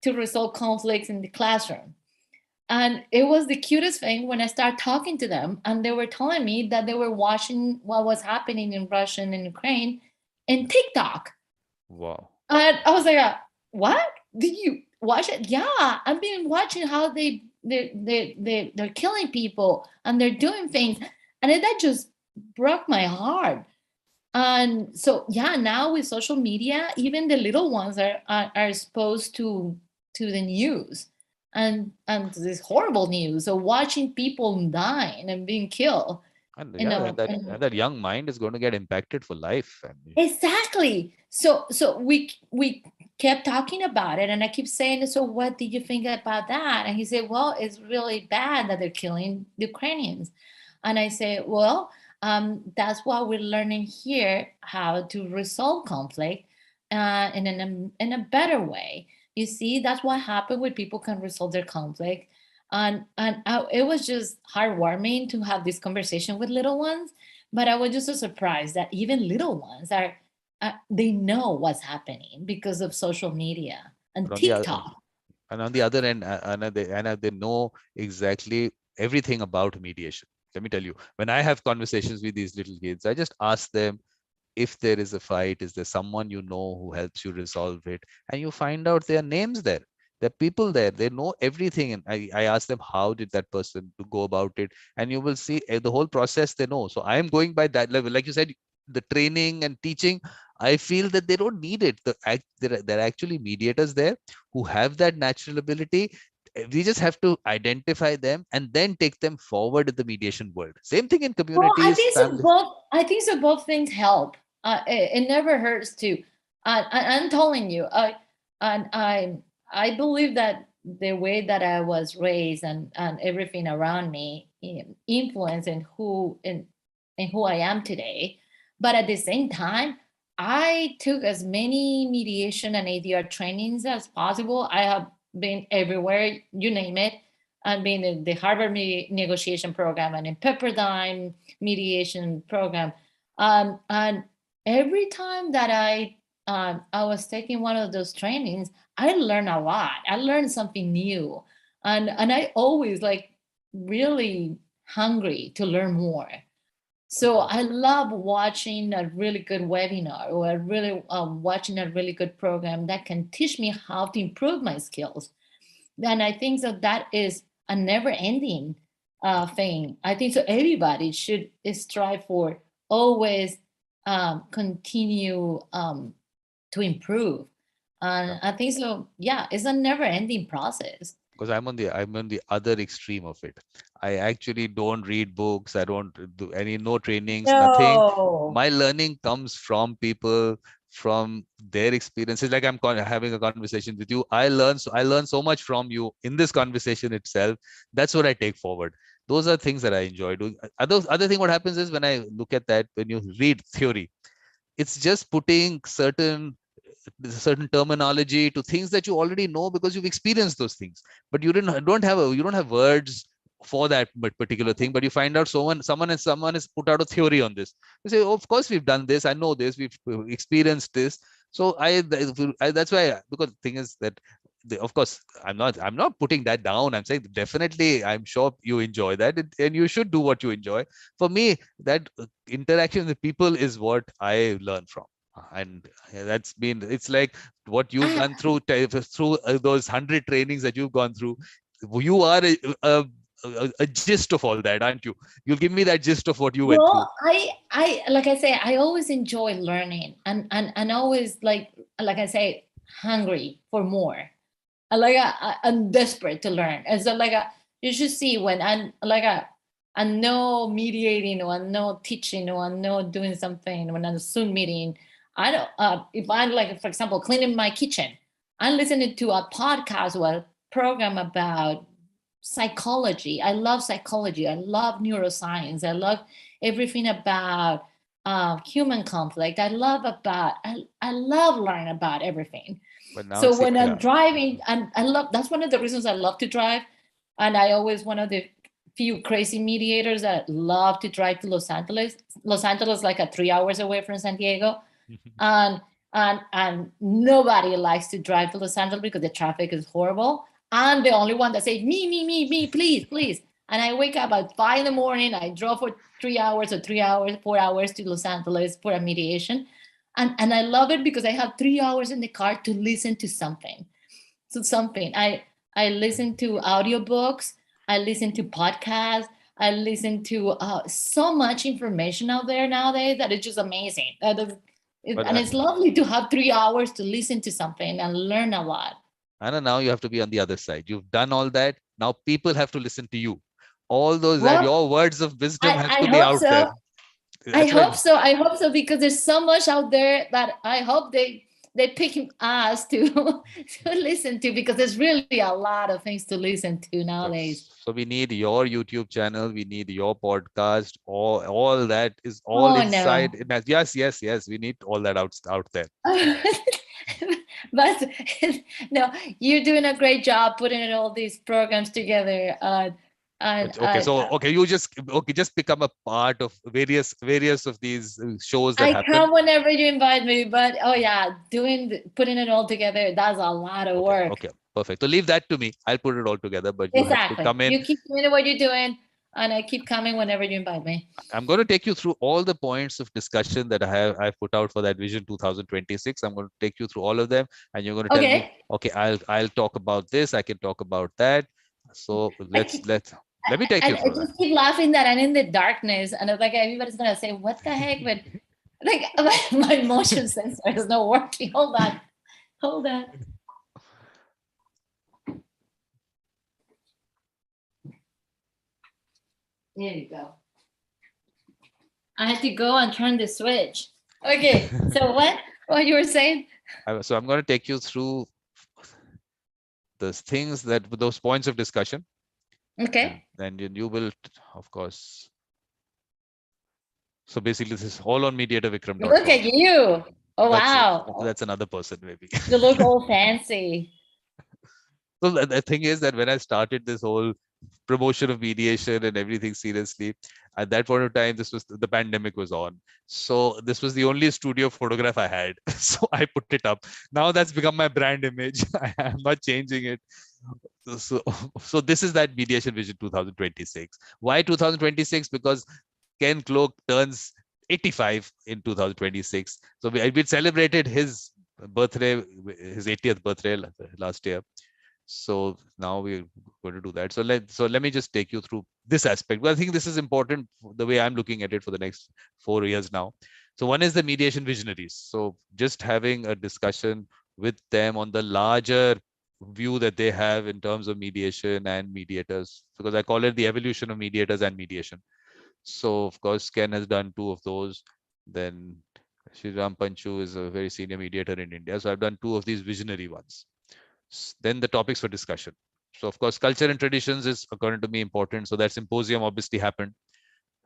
to resolve conflicts in the classroom. And it was the cutest thing when I started talking to them, and they were telling me that they were watching what was happening in Russia and Ukraine in TikTok. Wow. And I was like, what? Did you watch it? Yeah, I've been watching how they're killing people and they're doing things. And that just broke my heart. And so, yeah, now with social media, even the little ones are exposed to the news and this horrible news of watching people dying and being killed. And You yeah, know, and that young mind is going to get impacted for life. I mean, exactly. So we kept talking about it, and I keep saying, so what did you think about that? And he said, well, it's really bad that they're killing the Ukrainians. And I say, well, that's why we're learning here how to resolve conflict in a better way. You see, that's what happened when people can resolve their conflict. And it was just heartwarming to have this conversation with little ones. But I was just so surprised that even little ones are they know what's happening because of social media but and on the other, TikTok. and on the other end, they know exactly everything about mediation. Let me tell you, when I have conversations with these little kids, I just ask them, if there is a fight, is there someone who helps you resolve it? And you find out their names there. There are people there. They know everything. And I ask them, how did that person to go about it? And you will see the whole process they know. So I am going by that level. Like you said, the training and teaching, I feel that they don't need it. There are actually mediators there who have that natural ability. We just have to identify them and then take them forward in the mediation world. Same thing in Well, I communities, think so. families. Both things help. It never hurts to. I'm telling you, and I believe that the way that I was raised and everything around me influence in who I am today. But at the same time, I took as many mediation and ADR trainings as possible. I have been everywhere, you name it. I've been in the Harvard negotiation program and in Pepperdine mediation program. And every time that I was taking one of those trainings, I learned a lot. I learned something new, and I always like really hungry to learn more. So I love watching a really good webinar or really watching a really good program that can teach me how to improve my skills. And I think that is a never-ending thing. I think so. Everybody should strive for always continue to improve. And I think so. Yeah, it's a never-ending process. Because I'm on the other extreme of it. I actually don't read books. I don't do no trainings, nothing. No. My learning comes from people, from their experiences. Like I'm having a conversation with you. I learn so much from you in this conversation itself. That's what I take forward. Those are things that I enjoy doing. Other thing what happens is when I look at that, when you read theory, it's just putting certain terminology to things that you already know because you've experienced those things, but you don't have words for that particular thing. But you find out someone has put out a theory on this. You say, oh, of course we've done this, I know this, we've experienced this. So that's why, because the thing is that of course I'm not putting that down. I'm saying definitely I'm sure you enjoy that, and you should do what you enjoy. For me, that interaction with people is what I learn from. And that's been, it's like what you've done through those 100 trainings that you've gone through. You are a gist of all that, aren't you? You'll give me that gist of what you went through. Well, I like I say, I always enjoy learning, and always like I say, hungry for more. I'm desperate to learn. And so you should see when I'm no mediating, or I'm no teaching, or I'm no doing something, when I'm Zoom meeting, I don't, if I'm for example, cleaning my kitchen, I'm listening to a podcast or a program about psychology. I love psychology. I love neuroscience. I love everything about human conflict. I love learning about everything. But now So it's when I'm yeah. driving, and that's one of the reasons I love to drive. And I always one of the few crazy mediators that love to drive to Los Angeles. Los Angeles, like 3 hours away from San Diego. And nobody likes to drive to Los Angeles because the traffic is horrible. I'm the only one that says, me, please, please. And I wake up at 5 in the morning. I drove for 3 hours, or 3 hours, 4 hours to Los Angeles for a mediation. And I love it because I have 3 hours in the car to listen to something. I listen to audiobooks. I listen to podcasts. I listen to so much information out there nowadays that it's just amazing. It's lovely to have 3 hours to listen to something and learn a lot. Anna, now you have to be on the other side. You've done all that. Now people have to listen to you. All those that your words of wisdom have I to be hope out so. there. I hope so. I hope so, because there's so much out there that I hope they pick us to to listen to, because there's really a lot of things to listen to nowadays. So we need your YouTube channel. We need your podcast. All that is all inside. No. Yes. We need all that out there. But no, you're doing a great job putting all these programs together. You just become a part of various of these shows that I happen. come whenever you invite me, but putting it all together, that's a lot of work. Okay, perfect. So leave that to me. I'll put it all together, but you have to come in. You keep doing what you're doing, and I keep coming whenever you invite me. I'm going to take you through all the points of discussion that I've put out for that Vision 2026. I'm going to take you through all of them, and you're going to tell me, okay, I'll talk about this. I can talk about that. So let me take you through I just keep laughing that I'm in the darkness, and it's like everybody's gonna say, "What the heck?" But like my motion sensor is not working. Hold on. There you go. I had to go and turn the switch. Okay, so what you were saying? So I'm going to take you through those things, those points of discussion. Okay. And then you will, of course. So basically, this is all on mediatorvikram.com. Look at you. Oh, wow. That's another person, maybe. You look all fancy. So the thing is that when I started this whole promotion of mediation and everything seriously, at that point of time, the pandemic was on. So this was the only studio photograph I had. So I put it up. Now that's become my brand image. I am not changing it. So this is that Mediation Vision 2026. Why 2026? Because Ken Cloak turns 85 in 2026. So we celebrated his birthday, his 80th birthday last year. So now we're going to do that. So let me just take you through this aspect. Well, I think this is important, the way I'm looking at it for the next 4 years now. So one is the mediation visionaries. So just having a discussion with them on the larger view that they have in terms of mediation and mediators, because I call it the evolution of mediators and mediation. So of course, Ken has done 2 of those. Then Sriram Panchu is a very senior mediator in India. So I've done two of these visionary ones. Then the topics for discussion. So of course, culture and traditions is according to me important. So that symposium obviously happened.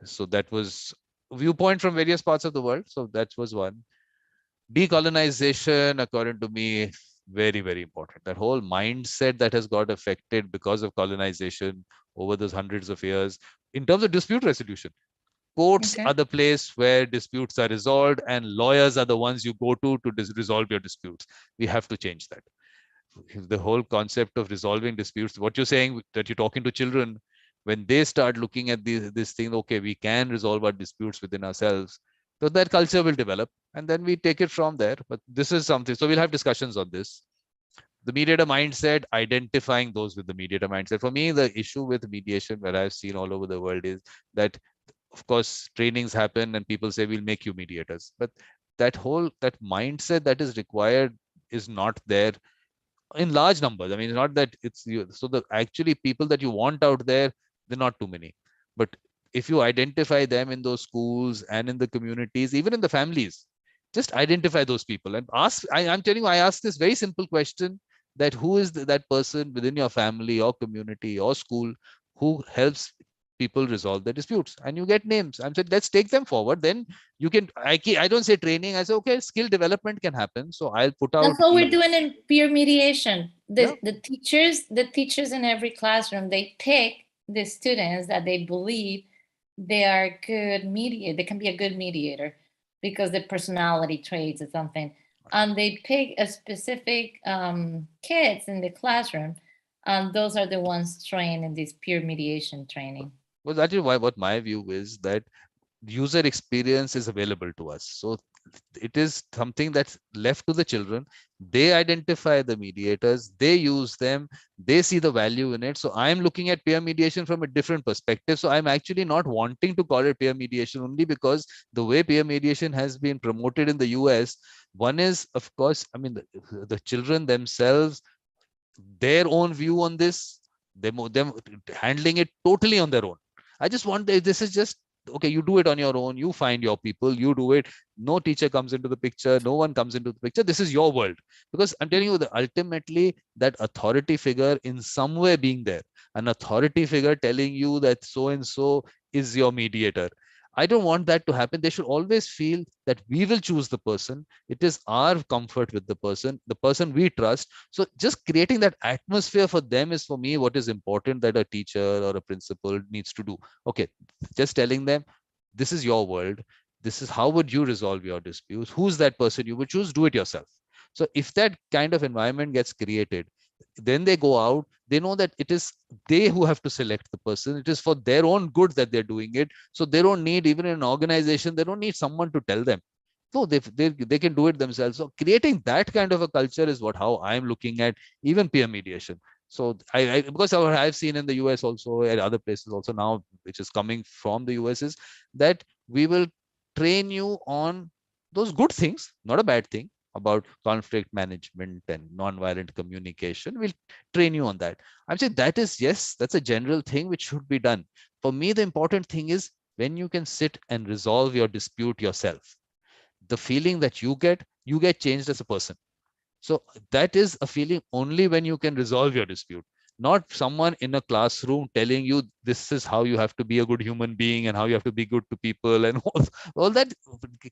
So that was viewpoint from various parts of the world. So that was one. Decolonization, according to me, very, very important. That whole mindset that has got affected because of colonization over those hundreds of years in terms of dispute resolution. Courts Okay. are the place where disputes are resolved, and lawyers are the ones you go to resolve your disputes. We have to change that. The whole concept of resolving disputes, what you're saying, that you're talking to children, when they start looking at this thing, okay, we can resolve our disputes within ourselves, so that culture will develop, and then we take it from there. But this is something, so we'll have discussions on this. The mediator mindset, identifying those with the mediator mindset. For me, the issue with mediation, where I've seen all over the world, is that of course trainings happen and people say we'll make you mediators, but that mindset that is required is not there in large numbers. I mean, it's not that it's you. So the actually people that you want out there, they're not too many. But if you identify them in those schools and in the communities, even in the families, just identify those people and ask. I'm telling you, I ask this very simple question: that who is that person within your family or community or school who helps people resolve their disputes, and you get names. I'm saying let's take them forward. Then you can. I don't say training. I say okay, skill development can happen. So I'll put That's out what we're doing in peer mediation. yeah. The teachers in every classroom, they pick the students that they believe they are good mediator. They can be a good mediator because the personality traits or something. And they pick a specific kids in the classroom, and those are the ones trained in this peer mediation training. Well, that is why what my view is, that user experience is available to us. So it is something that's left to the children. They identify the mediators, they use them, they see the value in it. So I'm looking at peer mediation from a different perspective. So I'm actually not wanting to call it peer mediation only because the way peer mediation has been promoted in the US, one is, of course, I mean, the children themselves, their own view on this, them handling it totally on their own. I just want, this is just okay, you do it on your own, you find your people, you do it. No teacher comes into the picture, no one comes into the picture. This is your world. Because I'm telling you, that ultimately that authority figure in some way being there, an authority figure telling you that so and so is your mediator, I don't want that to happen. They should always feel that we will choose the person. It is our comfort with the person we trust. So just creating that atmosphere for them is, for me, what is important, that a teacher or a principal needs to do. Okay, just telling them, this is your world. This is how would you resolve your disputes. Who's that person you would choose? Do it yourself. So if that kind of environment gets created, then they go out, they know that it is they who have to select the person. It is for their own good that they're doing it. So they don't need, even an organization, they don't need someone to tell them. No, they can do it themselves. So creating that kind of a culture is what how I'm looking at even peer mediation. So because I've seen in the US also, at other places also now, which is coming from the US, is that we will train you on those good things, not a bad thing, about conflict management and non-violent communication. We'll train you on that. I'm saying that is, yes, that's a general thing which should be done. For me, the important thing is when you can sit and resolve your dispute yourself, the feeling that you get changed as a person. So that is a feeling only when you can resolve your dispute, not someone in a classroom telling you this is how you have to be a good human being and how you have to be good to people and all that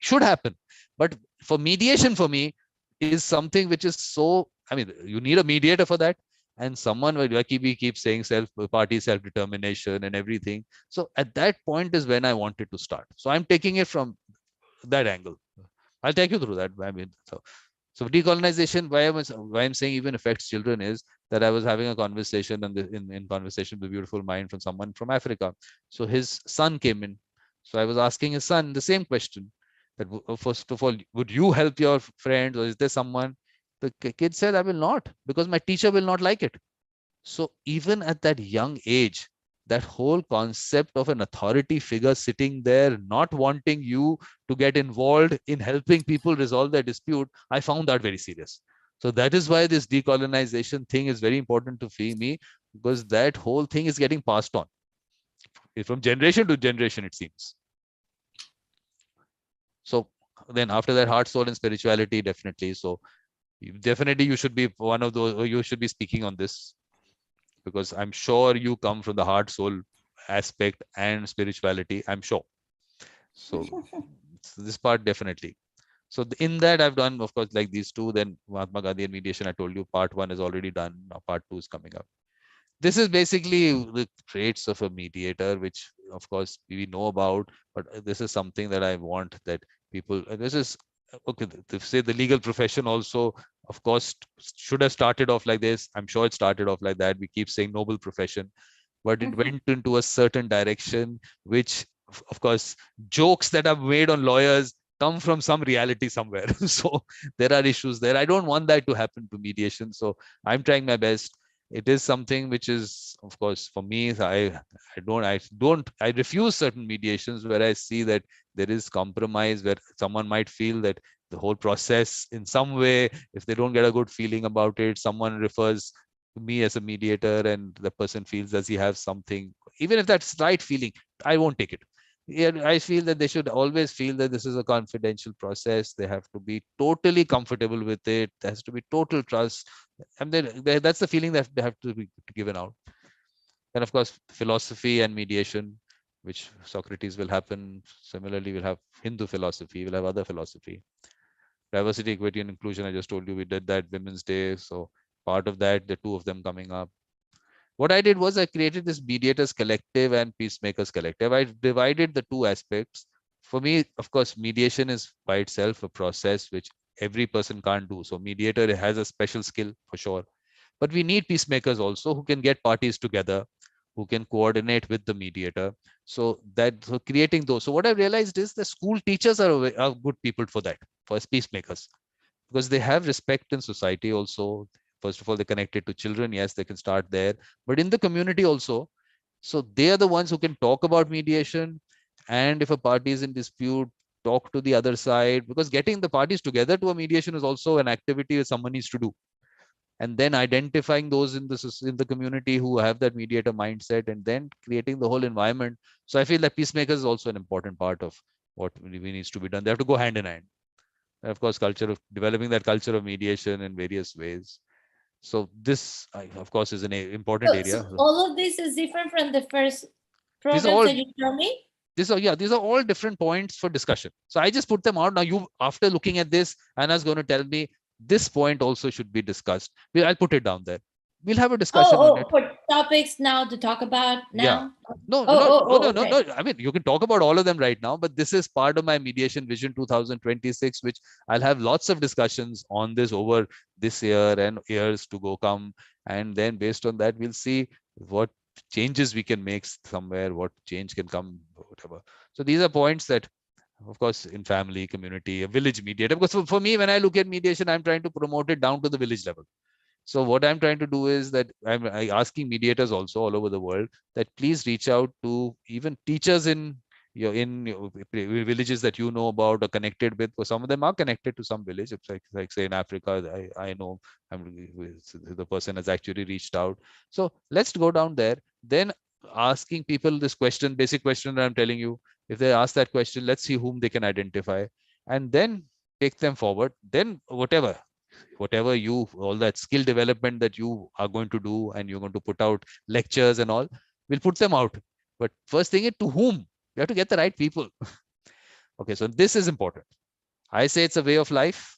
should happen. But for mediation, for me, is something which is so, I mean, you need a mediator for that. And someone, like we keep saying, party self-determination and everything. So at that point is when I wanted to start. So I'm taking it from that angle. I'll take you through that. I mean, so decolonization, why I'm saying even affects children, is that I was having a conversation, and in conversation with a beautiful mind from someone from Africa. So his son came in. So I was asking his son the same question, that first of all, would you help your friends, or is there someone? The kid said, I will not, because my teacher will not like it. So even at that young age, that whole concept of an authority figure sitting there, not wanting you to get involved in helping people resolve their dispute, I found that very serious. So that is why this decolonization thing is very important to me, because that whole thing is getting passed on from generation to generation, it seems. So Then after that, heart, soul, and spirituality, definitely. So definitely you should be one of those, or you should be speaking on this, because I'm sure you come from the heart, soul aspect and spirituality, I'm sure. So this part definitely. So in that I've done, of course, like these two. Then Mahatma Gandhi and mediation, I told you, part one is already done. Now part two is coming up. This is basically the traits of a mediator, which of course we know about, but this is something that I want that people, this is okay, to say the legal profession also, of course, should have started off like this. I'm sure it started off like that. We keep saying noble profession, but it went into a certain direction, which of course, jokes that are made on lawyers come from some reality somewhere. So there are issues there. I don't want that to happen to mediation. So I'm trying my best. It is something which is, of course, for me, I refuse certain mediations where I see that there is compromise, where someone might feel that the whole process in some way, if they don't get a good feeling about it, someone refers me as a mediator and the person feels as he has something, even if that's right feeling, I won't take it. Yeah, I feel that they should always feel that this is a confidential process. They have to be totally comfortable with it. There has to be total trust. And then that's the feeling that they have to be given out. And of course, philosophy and mediation, which Socrates will happen. Similarly, we'll have Hindu philosophy, we'll have other philosophy. Diversity, equity, and inclusion. I just told you we did that Women's Day. So part of that, the two of them coming up. What I did was I created this mediators collective and peacemakers collective. I divided the two aspects. For me, of course, mediation is by itself a process which every person can't do. So mediator has a special skill for sure. But we need peacemakers also who can get parties together, who can coordinate with the mediator. So creating those. So what I realized is the school teachers are good people for that, for peacemakers, because they have respect in society also. First of all, they're connected to children. Yes, they can start there, but in the community also. So they are the ones who can talk about mediation. And if a party is in dispute, talk to the other side, because getting the parties together to a mediation is also an activity that someone needs to do. And then identifying those in the community who have that mediator mindset, and then creating the whole environment. So I feel that peacemakers is also an important part of what we needs to be done. They have to go hand in hand. And of course, culture of developing that culture of mediation in various ways. So this, of course, is an important So area. all of this is different from the first These are programs all that you told me? these are all different points for discussion. So I just put them out. Now you, after looking at this, Anna's going to tell me this point also should be discussed. I'll put it down there. We'll have a discussion on Oh, it. for topics now to talk about Yeah. now? No, no, Oh, not, oh, no, oh, no, no, okay. no. I mean, you can talk about all of them right now, but this is part of my mediation vision 2026, which I'll have lots of discussions on this over this year and years to go come. And then based on that, we'll see what changes we can make somewhere, what change can come, whatever. So these are points that, of course, in family, community, a village mediator. Because for me, when I look at mediation, I'm trying to promote it down to the village level. So what I'm trying to do is that I'm asking mediators also all over the world that please reach out to even teachers in your villages that you know about or connected with. For some of them are connected to some village. It's like say in Africa, I know the person has actually reached out. So let's go down there. Then asking people this question, basic question that I'm telling you. If they ask that question, let's see whom they can identify, and then take them forward. Then whatever you, all that skill development that you are going to do, and you're going to put out lectures and all, we'll put them out. But first thing is to whom. You have to get the right people. Okay, so this is important. I say it's a way of life.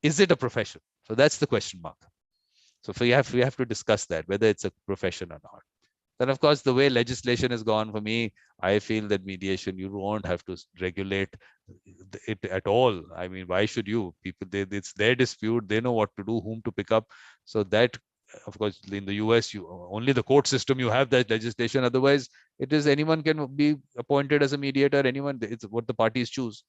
Is it a profession? So that's the question mark. So we have to discuss that, whether it's a profession or not. Then of course, the way legislation is gone, for me, I feel that mediation, you won't have to regulate it at all. I mean, why should you? People, it's their dispute. They know what to do, whom to pick up. So that, of course, in the US, you only the court system, you have that legislation. Otherwise, it is anyone can be appointed as a mediator. Anyone, it's what the parties choose.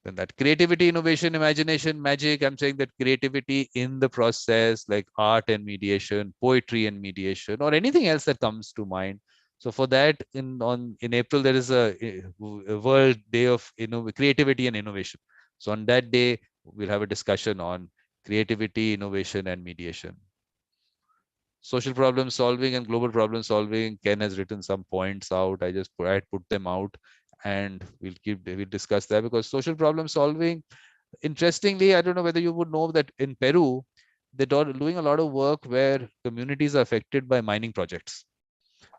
Then that creativity, innovation, imagination, magic. I'm saying that creativity in the process, like art and mediation, poetry and mediation, or anything else that comes to mind. So for that, in April, there is a World Day of Creativity and Innovation. So on that day, we'll have a discussion on creativity, innovation, and mediation. Social problem solving and global problem solving. Ken has written some points out. I put them out. and we'll discuss that, because social problem solving, interestingly, I don't know whether you would know that in Peru, they're doing a lot of work where communities are affected by mining projects.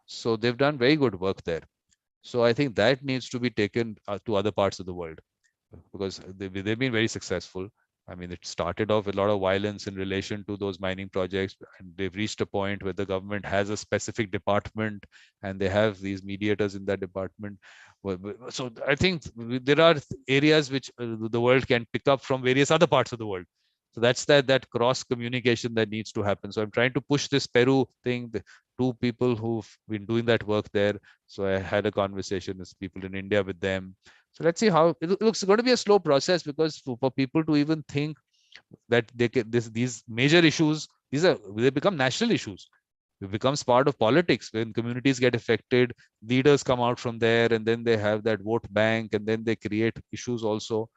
So they've done very good work there. So I think that needs to be taken to other parts of the world, because they've been very successful. I mean, it started off with a lot of violence in relation to those mining projects, and they've reached a point where the government has a specific department and they have these mediators in that department. So I think there are areas which the world can pick up from various other parts of the world. So that's that cross communication that needs to happen. So I'm trying to push this Peru thing. The two people who've been doing that work there. So I had a conversation with people in India with them. So let's see how it looks. Going to be a slow process, because for people to even think that they can these major issues, they become national issues. It becomes part of politics when communities get affected. Leaders come out from there, and then they have that vote bank, and then they create issues also.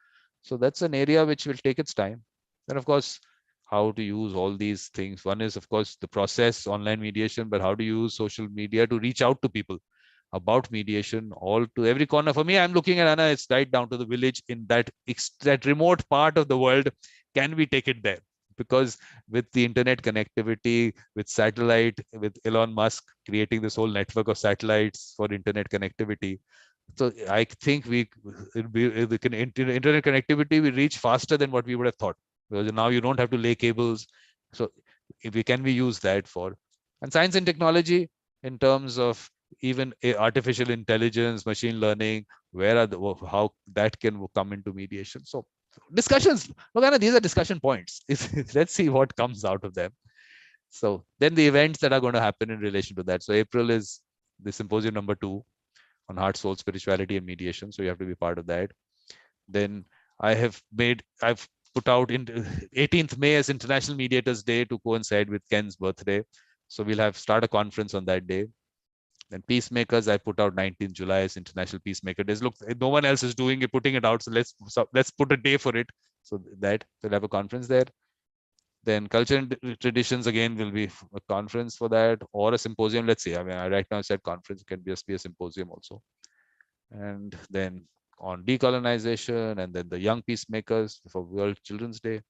So that's an area which will take its time. And of course, how to use all these things. One is, of course, the process, online mediation, but how to use social media to reach out to people about mediation, all to every corner. For me, I'm looking at Anna, it's right down to the village in that remote part of the world. Can we take it there? Because with the internet connectivity, with satellite, with Elon Musk creating this whole network of satellites for internet connectivity, so I think internet connectivity will reach faster than what we would have thought, because now you don't have to lay cables. So if we can we use that for, and science and technology in terms of even artificial intelligence, machine learning, where are the how that can come into mediation. So discussions, look, Anna, these are discussion points. Let's see what comes out of them. So then the events that are going to happen in relation to that. So April is the symposium number 2 on heart, soul, spirituality, and mediation. So you have to be part of that. Then I've put out in 18th May as International Mediators Day to coincide with Ken's birthday. So we'll start a conference on that day. Then Peacemakers, I put out 19th July as International Peacemaker Days. Look, no one else is doing it, putting it out. So let's put a day for it. So that we'll have a conference there. Then culture and traditions again will be a conference for that, or a symposium. Let's see. I mean, right now I said conference, it can just be a symposium also. And then on decolonization, and then the young peacemakers for World Children's Day.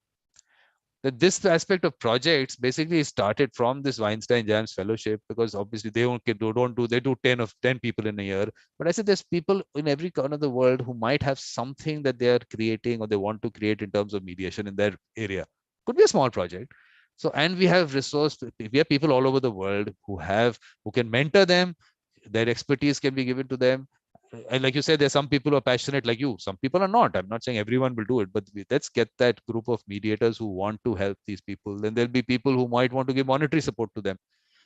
That this aspect of projects basically started from this Weinstein Jams Fellowship, because obviously they do 10 people in a year. But I said there's people in every corner of the world who might have something that they are creating or they want to create in terms of mediation in their area. Could be a small project. So, and we have people all over the world who can mentor them. Their expertise can be given to them. And like you said, there's some people who are passionate like you. Some people are not. I'm not saying everyone will do it, but let's get that group of mediators who want to help these people. Then there'll be people who might want to give monetary support to them.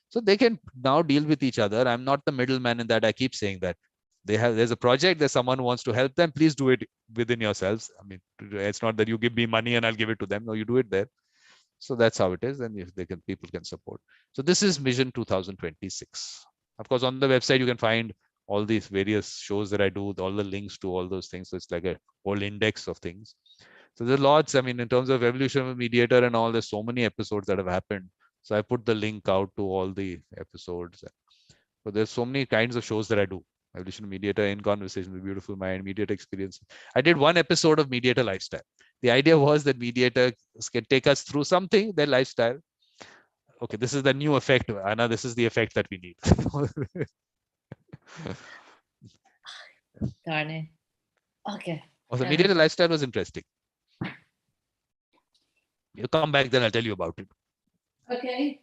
So they can now deal with each other. I'm not the middleman in that. I keep saying that. There's a project, there's someone who wants to help them. Please do it within yourselves. I mean, it's not that you give me money and I'll give it to them. No, you do it there. So that's how it is. And if people can support. So this is Mission 2026. Of course, on the website, you can find all these various shows that I do, all the links to all those things. So it's like a whole index of things. So there's lots, I mean, in terms of evolution of a mediator and all, there's so many episodes that have happened. So I put the link out to all the episodes. So there's so many kinds of shows that I do. Evolution of Mediator, In Conversation with Beautiful Mind, Mediator Experience. I did one episode of Mediator Lifestyle. The idea was that mediators can take us through something, their lifestyle. Okay, this is the new effect, Anna. This is the effect that we need. Darn it. Okay. Also, Mediator Lifestyle was interesting. You come back, then I'll tell you about it. Okay.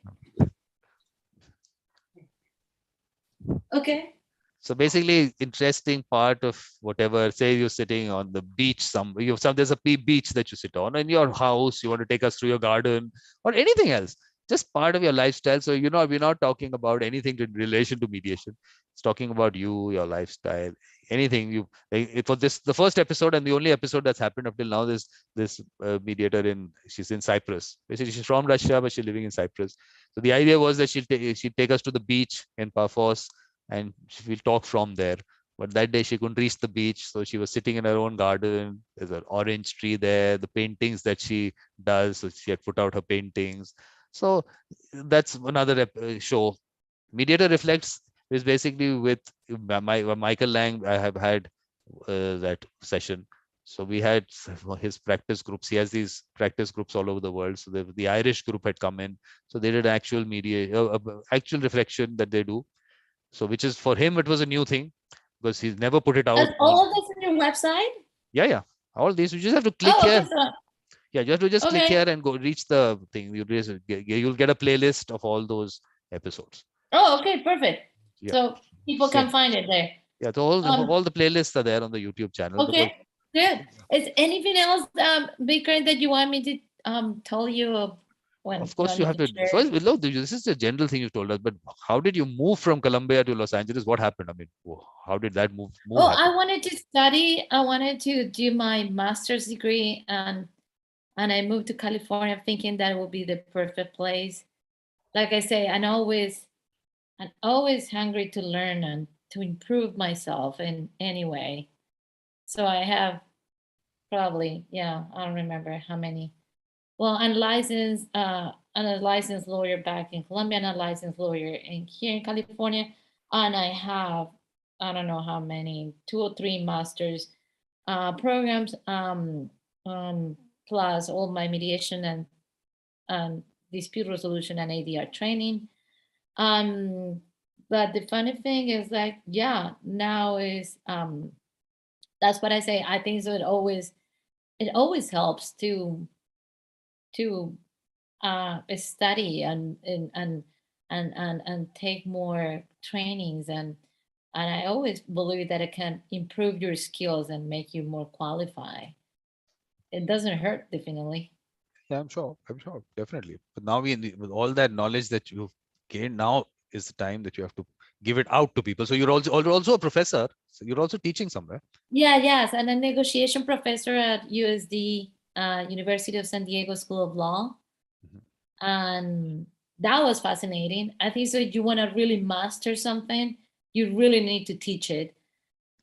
Okay. So basically, interesting part of whatever, say you're sitting on the beach, there's a beach that you sit on in your house, you want to take us through your garden or anything else, just part of your lifestyle. So, we're not talking about anything in relation to mediation. It's talking about you, your lifestyle, anything for this, the first episode and the only episode that's happened up till now, this mediator she's in Cyprus. Basically, she's from Russia, but she's living in Cyprus. So the idea was that she'd take us to the beach in Paphos, and we'll talk from there. But that day she couldn't reach the beach, so she was sitting in her own garden. There's an orange tree there, the paintings that she does, so she had put out her paintings. So that's another show. Mediator Reflects is basically with Michael Lang. I have had that session. So we had his practice groups. He has these practice groups all over the world. So the Irish group had come in. So they did actual actual reflection that they do. So which is for him, it was a new thing because he's never put it out That's on. all of this on your website? Yeah. All these, you just have to click Oh, here. okay. So, Yeah, you have to just click okay. here and go reach the thing. You'll get a playlist of all those episodes. Oh, okay. Perfect. Yeah. So people Same. can find it there. Yeah. So all Um, the playlists are there on the YouTube channel because okay. Good. Is anything else, Vikram, that you want me to tell you when of you course want you me have to to share? first, look, this is the general thing you told us, but how did you move from Colombia to Los Angeles? What happened? I mean, how did that move Oh, happen? I wanted to study. I wanted to do my master's degree, and I moved to California thinking that would be the perfect place. Like I say, I'm always hungry to learn and to improve myself in any way. So I have probably, yeah, I don't remember how many. Well, I'm a licensed lawyer back in Colombia, and a licensed lawyer here in California, and I have, I don't know how many, 2 or 3 masters programs, plus all my mediation and dispute resolution and ADR training. Um, but the funny thing is like, yeah, now is that's what I say. I think so. It always helps to study and take more trainings, and I always believe that it can improve your skills and make you more qualified. It doesn't hurt, definitely. Yeah, I'm sure, definitely. But now with all that knowledge that you've gained, now is the time that you have to give it out to people. So you're also a professor. So you're also teaching somewhere. Yeah, yes, and a negotiation professor at USD, University of San Diego School of Law, Mhm. and that was fascinating. I think so. You want to really master something, you really need to teach it.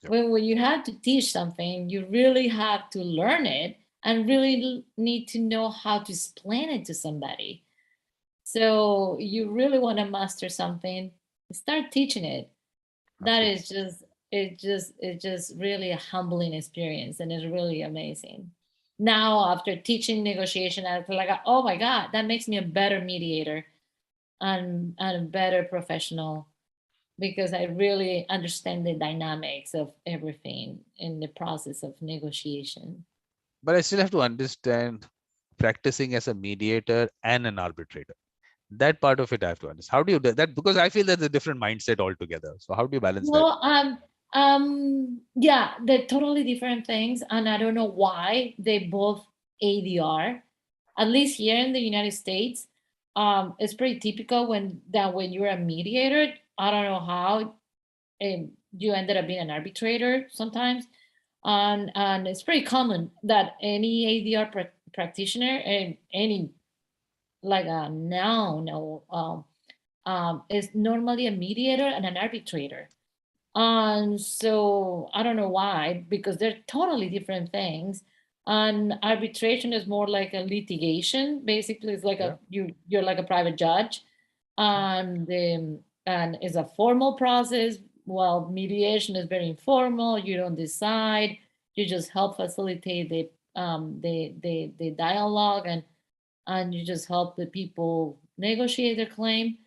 Yep, When you have to teach something, you really have to learn it and really need to know how to explain it to somebody. So you really want to master something, start teaching it. That absolutely. is just really a humbling experience, and it's really amazing. Now after teaching negotiation, I feel like, oh my God, that makes me a better mediator and a better professional, because I really understand the dynamics of everything in the process of negotiation. But I still have to understand practicing as a mediator and an arbitrator. That part of it I have to understand. How do you do that? Because I feel that's a different mindset altogether. So how do you balance that? Well, yeah, they're totally different things, and I don't know why they both ADR. At least here in the United States, it's pretty typical when you're a mediator. I don't know how you ended up being an arbitrator sometimes, and it's pretty common that any ADR practitioner and any like a noun or is normally a mediator and an arbitrator. So I don't know why, because they're totally different things. And arbitration is more like a litigation. Basically, it's like Yeah. you're like a private judge, Yeah. and it's a formal process. While mediation is very informal. You don't decide. You just help facilitate the dialogue, and you just help the people negotiate their claim.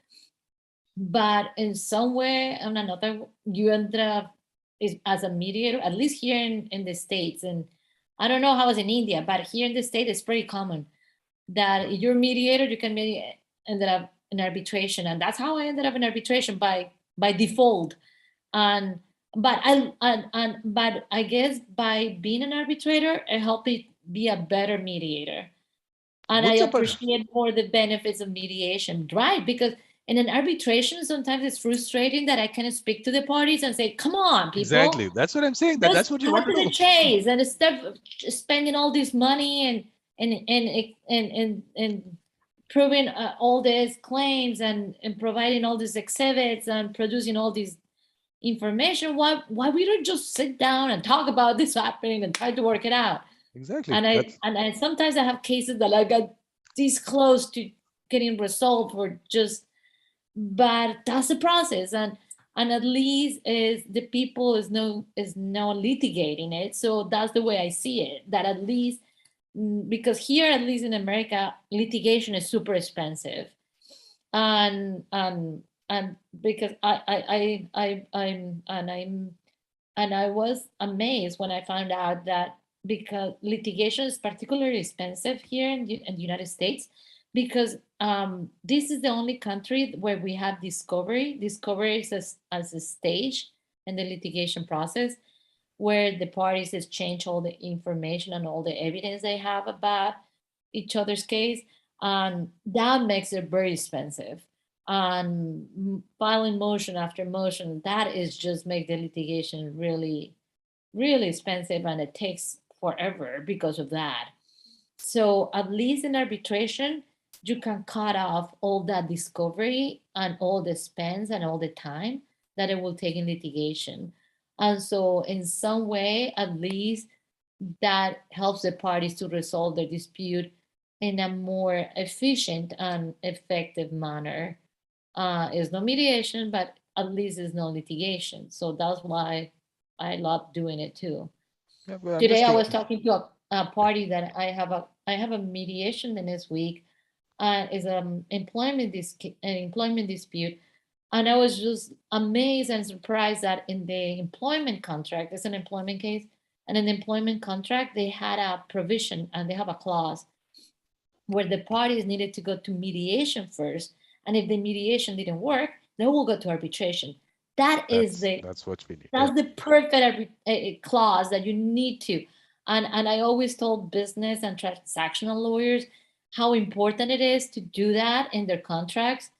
But in some way or another, you end up as a mediator, at least here in the States. And I don't know how it's in India, but here in the States, it's pretty common that you're a mediator, you can ended up in arbitration. And that's how I ended up in arbitration by default. And but I guess by being an arbitrator, it helped me be a better mediator, and I What's up? appreciate more the benefits of mediation, right? Because in an arbitration, sometimes it's frustrating that I can speak to the parties and say, "Come on, people, Exactly. That's what I'm saying. just That's what you cut want to to the do. chase," and instead of spending all this money and proving all these claims and providing all these exhibits and producing all these information. Why we don't just sit down and talk about this happening and try to work it out? Exactly. And I sometimes I have cases that I got this close to getting resolved, or just, but that's the process. and at least is the people is no litigating it. So that's the way I see it, that at least because here, at least in America, litigation is super expensive, and because I was amazed when I found out that, because litigation is particularly expensive here in the United States, because this is the only country where we have discovery. Discovery is as a stage in the litigation process, where the parties exchange all the information and all the evidence they have about each other's case, and that makes it very expensive. And filing motion after motion, that is just make the litigation really, really expensive, and it takes forever because of that. So at least in arbitration, you can cut off all that discovery and all the spends and all the time that it will take in litigation. And so in some way, at least that helps the parties to resolve their dispute in a more efficient and effective manner. It's no mediation, but at least it's no litigation. So that's why I love doing it too. Yeah, well, I'm Today just I was thinking. talking to a party that I have a mediation the next week, is an employment dispute, and I was just amazed and surprised that in the employment contract, it's an employment case, and in the employment contract they had a provision and they have a clause where the parties needed to go to mediation first, and if the mediation didn't work, they will go to arbitration. That is the That's what we need. Yeah. that's the perfect clause that you need to. And I always told business and transactional lawyers how important it is to do that in their contracts,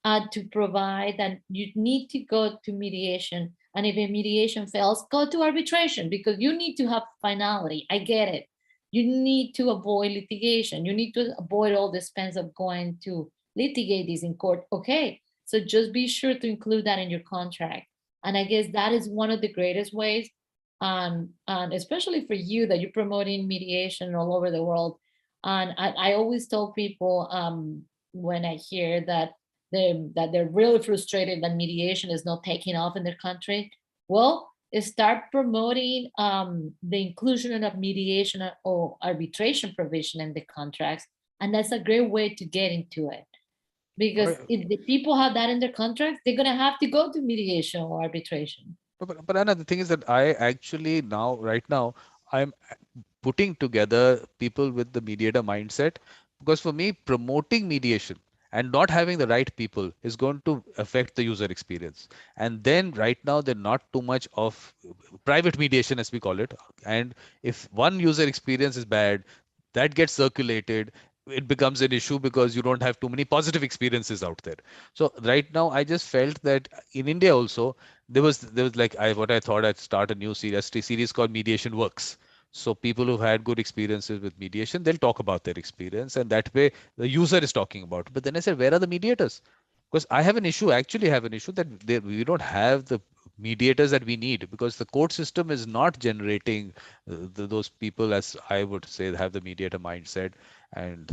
to provide that you need to go to mediation. And if a mediation fails, go to arbitration, because you need to have finality. I get it. You need to avoid litigation. You need to avoid all the expense of going to litigate this in court. Okay. So just be sure to include that in your contract. And I guess that is one of the greatest ways, and especially for you that you're promoting mediation all over the world. And I always tell people, when I hear that they're really frustrated that mediation is not taking off in their country, well, start promoting the inclusion of mediation or arbitration provision in the contracts, and that's a great way to get into it. Oh, Because yeah. if the people have that in their contracts, they're gonna have to go to mediation or arbitration. But Anna, the thing is that I actually now, right now, I'm putting together people with the mediator mindset, because for me, promoting mediation and not having the right people is going to affect the user experience. And then right now, there's not too much of private mediation, as we call it. And if one user experience is bad, that gets circulated. It becomes an issue because you don't have too many positive experiences out there. So right now, I just felt that in India also, there was like what I thought I'd start a new series called Mediation Works. So people who've had good experiences with mediation, they'll talk about their experience, and that way the user is talking about it. But then I said, where are the mediators? Because I have an issue, actually have an issue that we don't have the mediators that we need, because the court system is not generating those people, as I would say, have the mediator mindset. And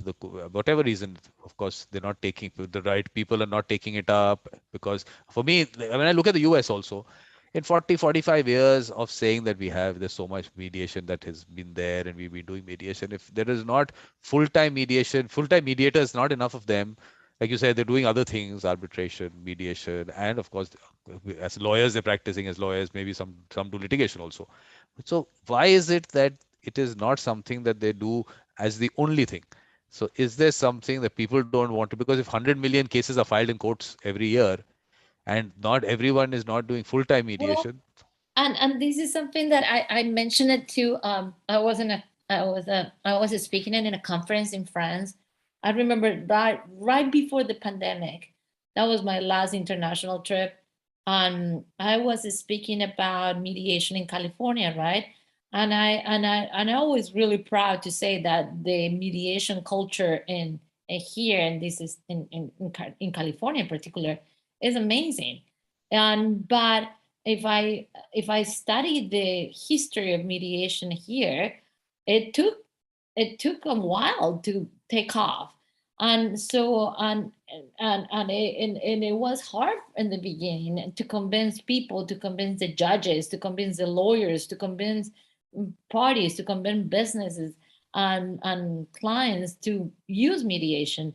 whatever reason, of course, they're not taking, the right people are not taking it up. Because for me, when I look at the US also, in 40-45 years of saying that there's so much mediation that has been there, and we've been doing mediation, if there is not full-time mediation, full-time mediators, not enough of them, like you said, they're doing other things, arbitration, mediation, and of course, as lawyers, they're practicing as lawyers, maybe some do litigation also. So why is it that it is not something that they do as the only thing? So is there something that people don't want to? Because if 100 million cases are filed in courts every year, and not everyone is not doing full-time Well, mediation. and this is something that I mentioned it to. I was speaking in a conference in France. I remember right before the pandemic. That was my last international trip, and I was speaking about mediation in California, right? And I was really proud to say that the mediation culture in here, and this is in California in particular, is amazing. And but if I study the history of mediation here, it took it took a while to take off. And so, and it was hard in the beginning to convince people, to convince the judges, to convince the lawyers, to convince parties, to convince businesses and clients to use mediation.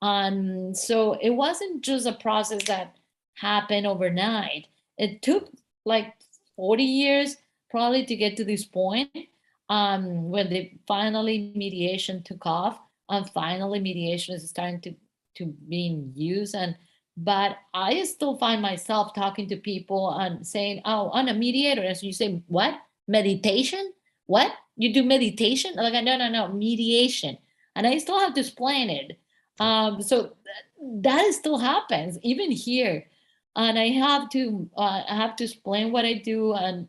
And so it wasn't just a process that happened overnight. It took like 40 years probably to get to this point, when they finally mediation took off, and finally mediation is starting to being used. And but I still find myself talking to people and saying, oh, I'm a mediator. And so you say, what? Meditation? What? You do meditation? Like, no, mediation. And I still have to explain it. So that still happens even here. And I have to explain what I do, and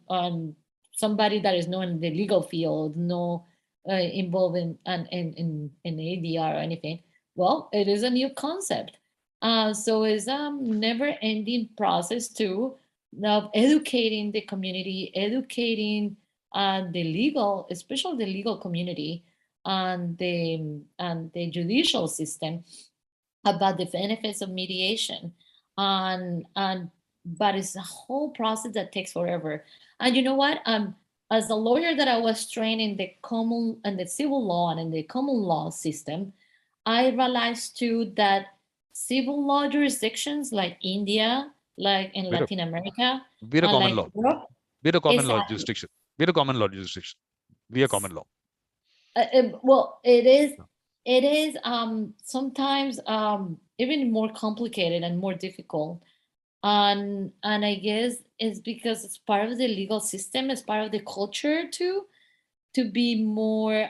somebody that is not in the legal field, no involved in ADR or anything. Well, it is a new concept. So it's a never-ending process too, of educating the community, educating the legal, especially the legal community, and the judicial system about the benefits of mediation. And but it's a whole process that takes forever. And you know what? As a lawyer that I was trained in the common and the civil law and in the common law system, I realized too that civil law jurisdictions like India, like in We're a, Latin America, we're a and common like law. Europe, We're a common law exactly. jurisdiction. We're a common law jurisdiction. We are common law. Well, it is sometimes even more complicated and more difficult. And I guess it's because it's part of the legal system, it's part of the culture too, to be more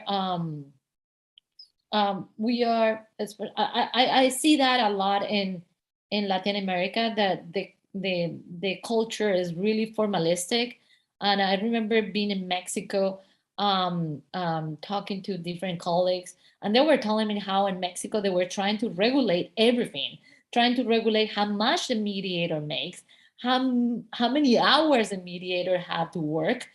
we are I see that a lot in Latin America, that the culture is really formalistic. And I remember being in Mexico, talking to different colleagues, and they were telling me how in Mexico they were trying to regulate everything, trying to regulate how much the mediator makes, how many hours a mediator had to work.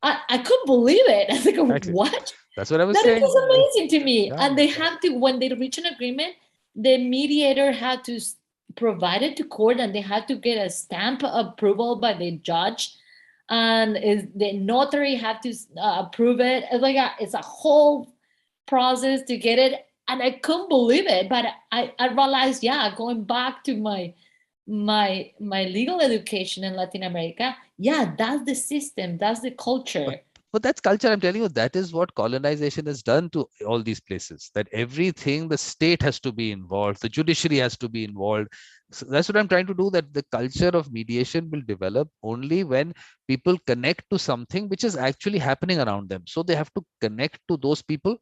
I couldn't believe it. I was like, Exactly. what? That's what I was That is saying. just amazing to me. Yeah. And they have to, when they reach an agreement, the mediator had to provide it to court, and they had to get a stamp approval by the judge. And is the notary had to approve it. It's like it's a whole process to get it. And I couldn't believe it. But I realized, yeah, going back to my legal education in Latin America, yeah, that's the system, that's the But, culture. but that's culture. I'm telling you, that is what colonization has done to all these places. That everything, the state has to be involved, the judiciary has to be involved. So that's what I'm trying to do. That the culture of mediation will develop only when people connect to something which is actually happening around them. So they have to connect to those people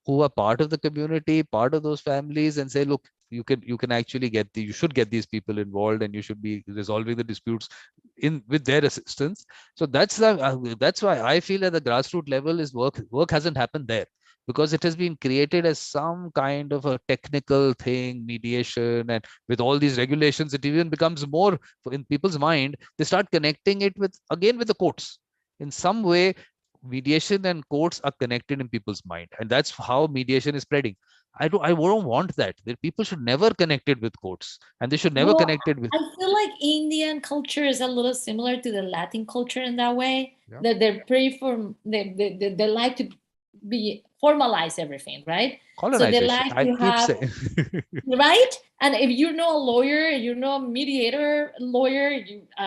who are part of the community, part of those families, and say, look, you can actually you should get these people involved, and you should be resolving the disputes in with their assistance. So that's why I feel at the grassroots level is work hasn't happened there, because it has been created as some kind of a technical thing, mediation, and with all these regulations, it even becomes more in people's mind. They start connecting it with the courts in some way. Mediation and courts are connected in people's mind, and that's how mediation is spreading. I don't want that. That people should never connect it with courts, and they should never Well, connect it with. I feel like Indian culture is a little similar to the Latin culture in that way. Yeah. That they're pretty they like to be formalize everything, right? So they Colonization, like I to keep have, saying. right? And if you're not a lawyer, you're not a mediator lawyer,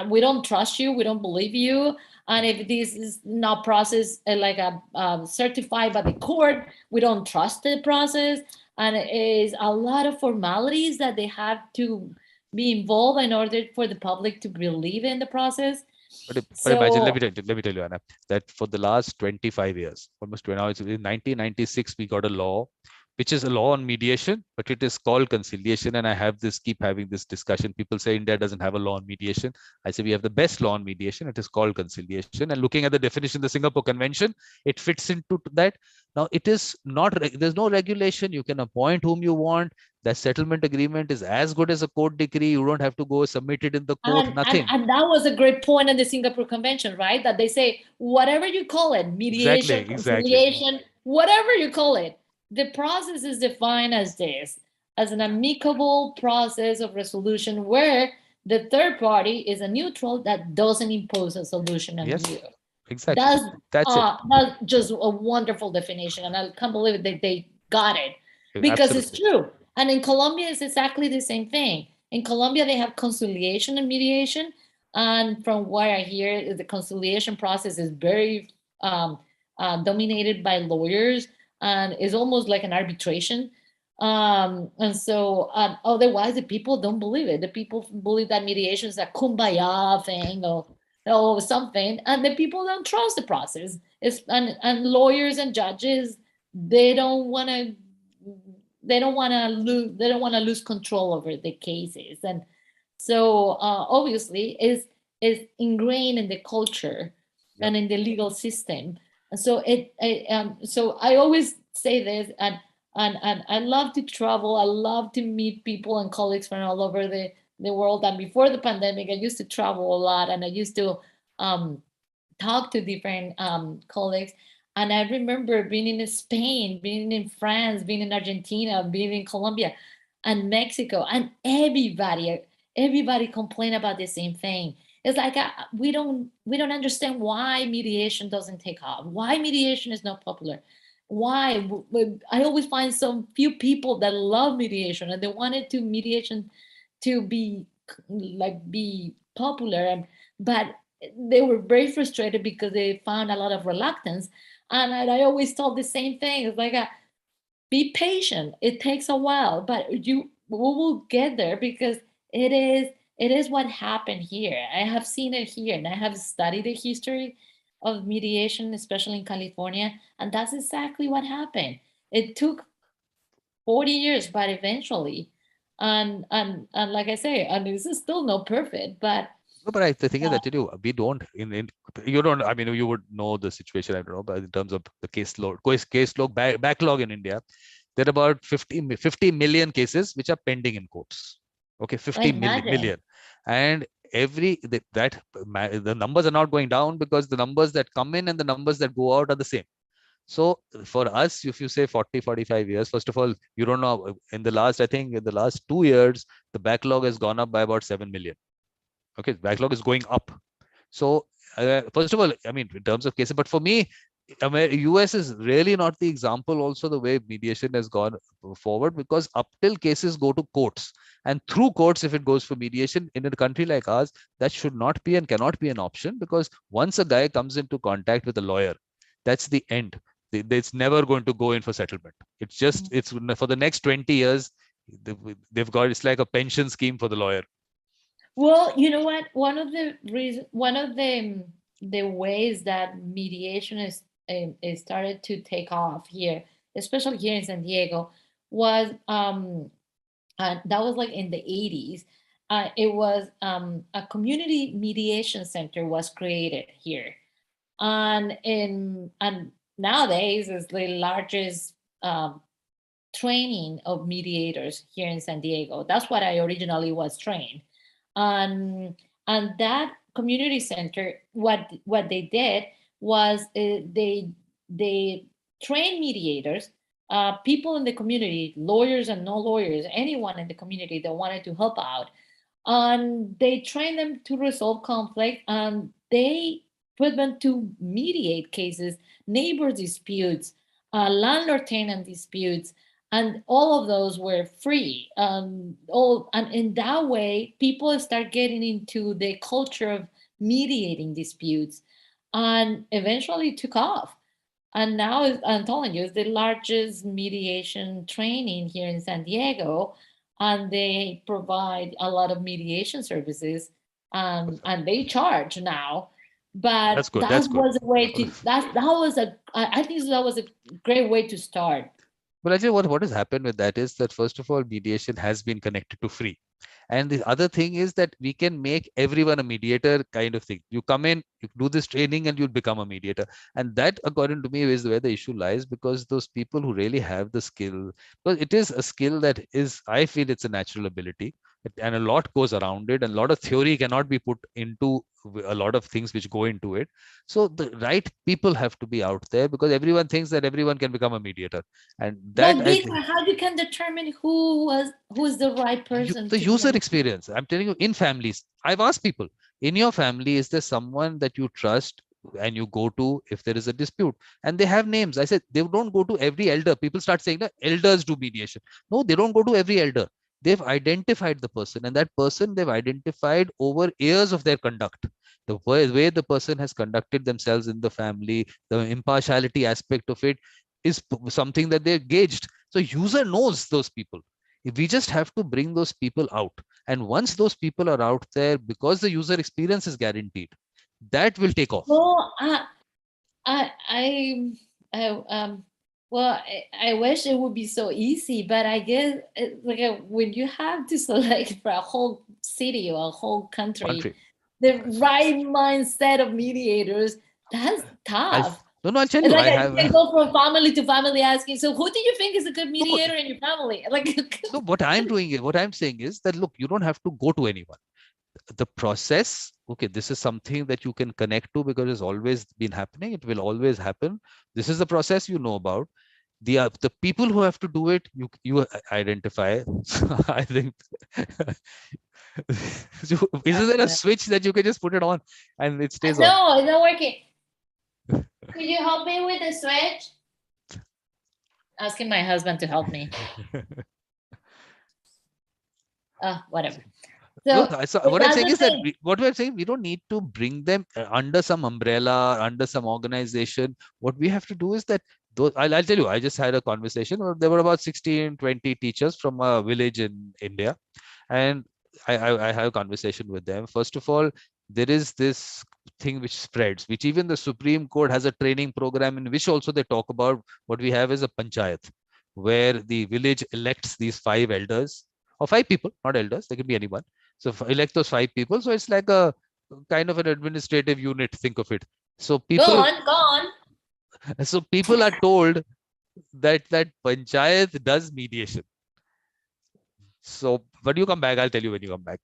we don't trust you, we don't believe you. And if this is not processed like a certified by the court, we don't trust the process. And it is a lot of formalities that they have to be involved in order for the public to believe in the process. But imagine, So let me tell you, Anna, that for the last 25 years, almost 20, now it's in 1996, we got a law, which is a law on mediation, but it is called conciliation. And I keep having this discussion. People say India doesn't have a law on mediation. I say we have the best law on mediation. It is called conciliation. And looking at the definition, the Singapore Convention, it fits into that. Now, it is not, there's no regulation. You can appoint whom you want. That settlement agreement is as good as a court decree. You don't have to go submit it in the court, and nothing. and that was a great point in the Singapore Convention, right? That they say whatever you call it, mediation, Exactly. conciliation, whatever you call it, the process is defined as this. as an amicable process of resolution where the third party is a neutral that doesn't impose a solution on Yes, you. exactly. That's it. That's just a wonderful definition, and I can't believe that they got it, because it's Absolutely. true. And in Colombia, it's exactly the same thing. In Colombia, they have conciliation and mediation, and from what I hear, the conciliation process is very dominated by lawyers, and is almost like an arbitration. And so otherwise, the people don't believe it. The people believe that mediation is a kumbaya thing, or something, and the people don't trust the process. And lawyers and judges, they don't want to lose control over the cases. And so obviously is ingrained in the culture. Yep. And in the legal system. And so so I always say this, and I love to travel. I love to meet people and colleagues from all over the world. And before the pandemic, I used to travel a lot, and I used to talk to different colleagues. And I remember being in Spain, being in France, being in Argentina, being in Colombia and Mexico, and everybody complained about the same thing. It's like we don't understand why mediation doesn't take off, why mediation is not popular, why. I always find some few people that love mediation and they wanted to mediation to be popular, but they were very frustrated because they found a lot of reluctance. And I always told the same thing. It's like, be patient. It takes a while, but we will get there, because it is what happened here. I have seen it here, and I have studied the history of mediation, especially in California, and that's exactly what happened. It took 40 years, but eventually, and like I say, and this is still not perfect, but no, but the thing is that we don't you don't. I mean, you would know the situation. I don't know, but in terms of the caseload backlog in India, there are about 50 million cases which are pending in courts. Okay, 50 million, and the numbers are not going down, because the numbers that come in and the numbers that go out are the same. So for us, if you say 40-45 years, first of all, you don't know. I think in the last 2 years, the backlog has gone up by about 7 million. Okay, backlog is going up. So first of all, I mean, in terms of cases, but for me, US is really not the example also the way mediation has gone forward, because up till cases go to courts, and through courts, if it goes for mediation in a country like ours, that should not be and cannot be an option, because once a guy comes into contact with a lawyer, that's the end. It's never going to go in for settlement. It's just, it's for the next 20 years, they've got, it's like a pension scheme for the lawyer. Well, you know what? One of the ways that mediation is started to take off here, especially here in San Diego, was that was like in the 80s. It was a community mediation center was created here, and nowadays is the largest training of mediators here in San Diego. That's what I originally was trained. And that community center, what they did was they trained mediators, people in the community, lawyers and no lawyers, anyone in the community that wanted to help out, and they trained them to resolve conflict, and they put them to mediate cases, neighbor disputes, landlord-tenant disputes. And all of those were free. And in that way, people start getting into the culture of mediating disputes, and eventually took off. And now, I'm telling you, it's the largest mediation training here in San Diego, and they provide a lot of mediation services, and they charge now. But that's good. Was a way to I think that was a great way to start. Well, actually, what has happened with that is that, first of all, mediation has been connected to free. And the other thing is that we can make everyone a mediator kind of thing. You come in, you do this training, and you'll become a mediator. And that, according to me, is where the issue lies, because those people who really have the skill, because it is a skill that is, I feel it's a natural ability, and a lot goes around it, and a lot of theory cannot be put into a lot of things which go into it. So the right people have to be out there, because everyone thinks that everyone can become a mediator, and that But Vikram, how you can determine who is the right person the to be user a experience. I'm telling you, in families, I've asked people, in your family, is there someone that you trust and you go to if there is a dispute? And they have names. I said, they don't go to every elder. People start saying that elders do mediation. No, they don't go to every elder. They've identified the person, and that person they've identified over years of their conduct. The way the person has conducted themselves in the family, the impartiality aspect of it is something that they're gauged. So user knows those people. We just have to bring those people out. And once those people are out there, because the user experience is guaranteed, that will take off. Well, I well, I wish it would be so easy, but I guess when you have to select for a whole city or a whole country, the right mindset of mediators, that's tough. I'll tell It's you, like I you can have. go from family to family asking, so who do you think is a good No, mediator in your family? Like, no, what I'm saying is that, look, you don't have to go to anyone. The process, okay, this is something that you can connect to because it's always been happening. It will always happen. This is the process you know about. The people who have to do it, you identify. So I think, so isn't there a switch that you can just put it on and it stays on? no, it's not working. Could you help me with the switch? Asking my husband to help me. Whatever. So, what I'm saying is that what we're saying, we don't need to bring them under some umbrella, under some organization. What we have to do is that I'll tell you, I just had a conversation. There were about 16, 20 teachers from a village in India, and I had a conversation with them. First of all, there is this thing which spreads, which even the Supreme Court has a training program in which also they talk about. What we have is a panchayat, where the village elects these 5 elders, or 5 people, not elders, they can be anyone. So elect those 5 people. So it's like a kind of an administrative unit, think of it. So people go on. So people are told that panchayat does mediation. So when you come back, I'll tell you when you come back.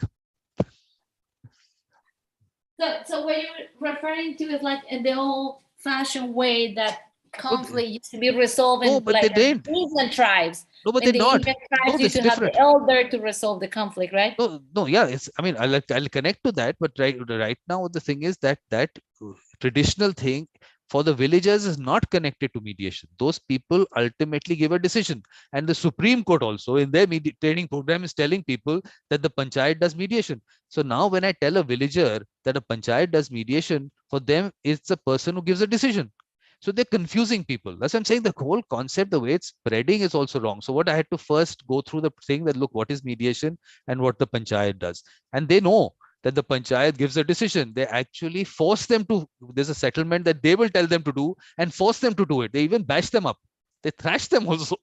So what you're referring to is like in the old-fashioned way that conflict used to be resolved in like Indian tribes. No, but they're not. Indian tribes used to have the elder to resolve the conflict, right? No, yeah. It's. I mean, I'll connect to that, but right now the thing is that traditional thing for the villagers is not connected to mediation. Those people ultimately give a decision, and the Supreme Court also in their training program is telling people that the panchayat does mediation. So now when I tell a villager that a panchayat does mediation, for them it's the person who gives a decision. So they're confusing people. That's what I'm saying. The whole concept, the way it's spreading is also wrong. So what I had to first go through the thing that, look, what is mediation and what the panchayat does. And they know that the panchayat gives a decision. They actually force them to, there's a settlement that they will tell them to do and force them to do it. They even bash them up. They thrash them also.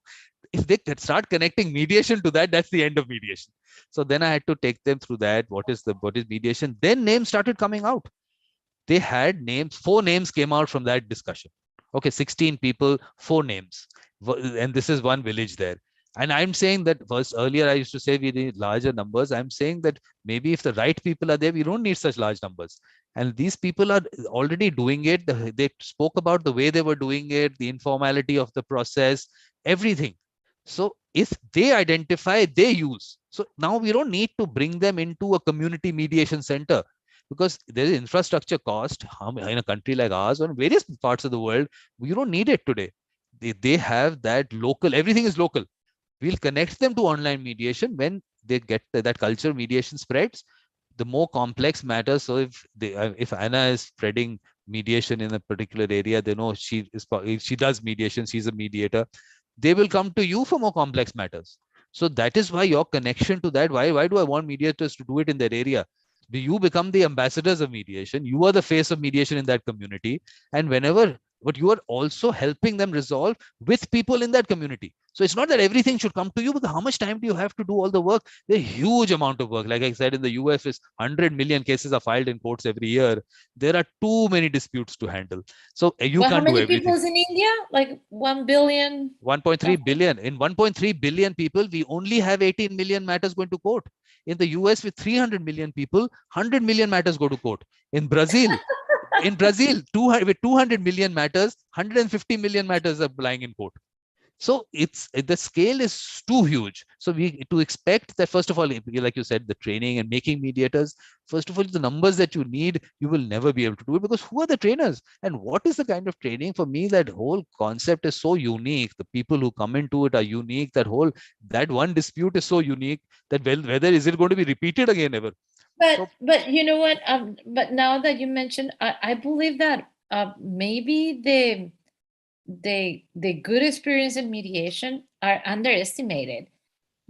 If they start connecting mediation to that, that's the end of mediation. So then I had to take them through that. What is mediation? Then names started coming out. They had names, 4 names came out from that discussion. Okay, 16 people, 4 names. And this is one village there. And I'm saying that first, earlier I used to say we need larger numbers. I'm saying that maybe if the right people are there, we don't need such large numbers. And these people are already doing it. They spoke about the way they were doing it, the informality of the process, everything. So if they identify, they use. So now we don't need to bring them into a community mediation center, because there is infrastructure cost in a country like ours or in various parts of the world. You don't need it today. They have that local, everything is local. We'll connect them to online mediation when they get that culture mediation spreads. The more complex matters. So if Anna is spreading mediation in a particular area, they know if she does mediation, she's a mediator. They will come to you for more complex matters. So that is why your connection to that. Why do I want mediators to do it in their area? You become the ambassadors of mediation. You are the face of mediation in that community. And whenever but you are also helping them resolve with people in that community. So it's not that everything should come to you, because how much time do you have to do all the work? There's a huge amount of work. Like I said, in the US, is 100 million cases are filed in courts every year. There are too many disputes to handle. So you But how can't do many people everything. is in India? Like 1 billion? 1.3 Something? billion. In 1.3 billion people, we only have 18 million matters going to court. In the US, with 300 million people, 100 million matters go to court. In Brazil, 200, with 200 million matters, 150 million matters are lying in court. So it's the scale is too huge. So we to expect that, first of all, like you said, the training and making mediators, first of all, the numbers that you need, you will never be able to do it, because who are the trainers and what is the kind of training? For me, that whole concept is so unique. The people who come into it are unique. That one dispute is so unique that, well, whether is it going to be repeated again ever? So But you know what? But now that you mentioned, I believe that maybe the good experience in mediation are underestimated,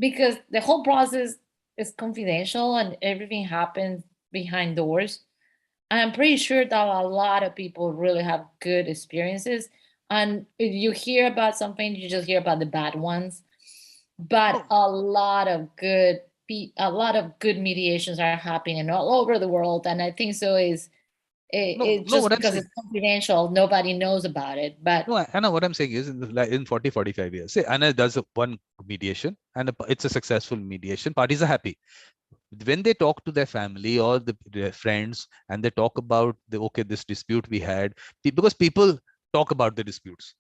because the whole process is confidential and everything happens behind doors. I'm pretty sure that a lot of people really have good experiences. And if you hear about something, you just hear about the bad ones. But no, a lot of good mediations are happening all over the world. And I think so is it no. just What I'm because saying, it's confidential, nobody knows about it. But no, Anna, what I'm saying is, in 40, 45 years, say Anna does one mediation and it's a successful mediation. Parties are happy. When they talk to their family or their friends, and they talk about okay, this dispute we had, because people talk about the disputes,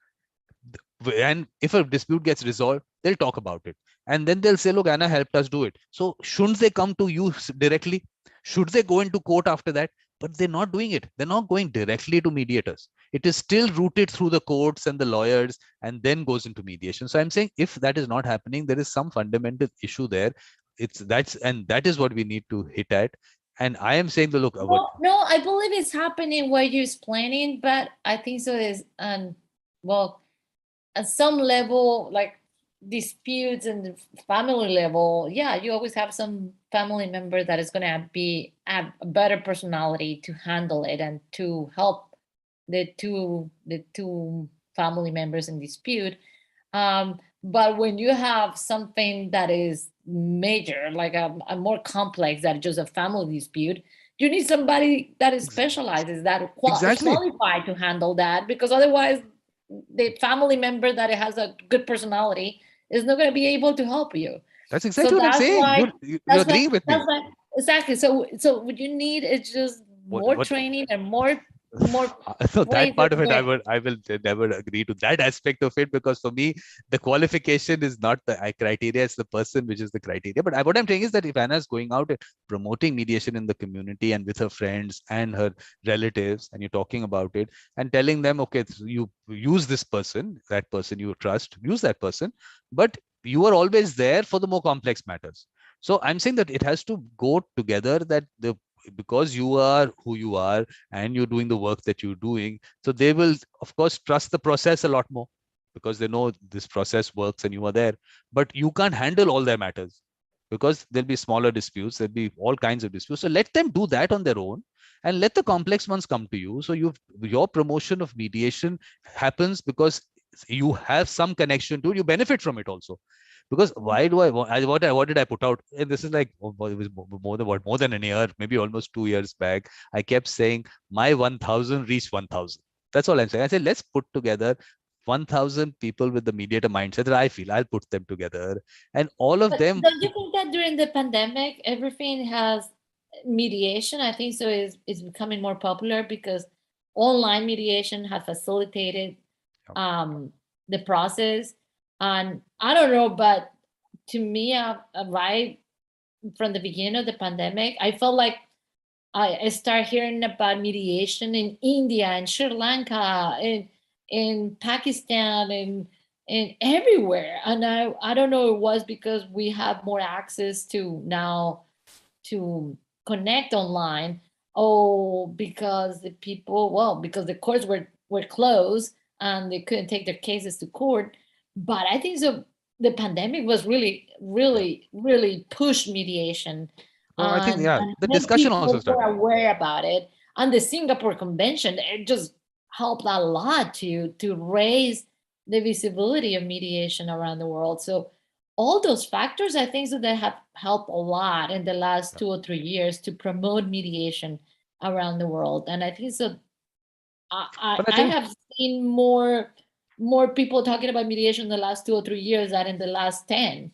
and if a dispute gets resolved, they'll talk about it, and then they'll say, look, Anna helped us do it. So shouldn't they come to you directly? Should they go into court after that? But they're not doing it. They're not going directly to mediators. It is still routed through the courts and the lawyers, and then goes into mediation. So I'm saying, if that is not happening, there is some fundamental issue there. That is what we need to hit at. And I am saying that, look, what no, I believe it's happening what you're explaining, but I think so is well, at some level, like disputes and the family level, yeah, you always have some family member that is gonna have a better personality to handle it and to help the two family members in dispute. But when you have something that is major, like a more complex than just a family dispute, you need somebody that is ex- specializes, that is exactly. qualified to handle that, because otherwise the family member that has a good personality is not going to be able to help you. That's So exactly what I'm saying. You're agreeing with that's me. why exactly. So what you need is just more What training and more so that places part of it, where I will never agree to that aspect of it, because for me, the qualification is not the criteria, it's the person which is the criteria. But what I'm saying is that if Anna is going out and promoting mediation in the community and with her friends and her relatives, and you're talking about it and telling them, okay, so you use this person, that person you trust, use that person, but you are always there for the more complex matters. So I'm saying that it has to go together, that the because you are who you are and you're doing the work that you're doing, so they will of course trust the process a lot more, because they know this process works and you are there. But you can't handle all their matters, because there'll be smaller disputes, there'll be all kinds of disputes. So let them do that on their own, and let the complex ones come to you. So your promotion of mediation happens because you have some connection to it, you benefit from it also. Because why do what did I put out? And this is like, it was more than a year, maybe almost 2 years back. I kept saying my 1,000 reach 1,000. That's all I'm saying. I said, let's put together 1,000 people with the mediator mindset that I feel. I'll put them together, and all of But them. don't you think that during the pandemic, everything has mediation? I think so is becoming more popular because online mediation has facilitated um, the process. And I don't know, but to me, right from the beginning of the pandemic, I felt like I start hearing about mediation in India and Sri Lanka and in Pakistan and everywhere. And I don't know, it was because we have more access to now to connect online. Oh, because the people, well, because the courts were closed and they couldn't take their cases to court. But I think so the pandemic was really, Yeah. really, really pushed mediation, No, I think, and yeah, and the made discussion also people more started. aware about it. And the Singapore Convention, it just helped a lot to raise the visibility of mediation around the world. So all those factors, I think, so that have helped a lot in the last 2 or 3 years to promote mediation around the world. And I think so. But I I tell you, have seen more people talking about mediation in the last 2 or 3 years than in the last 10.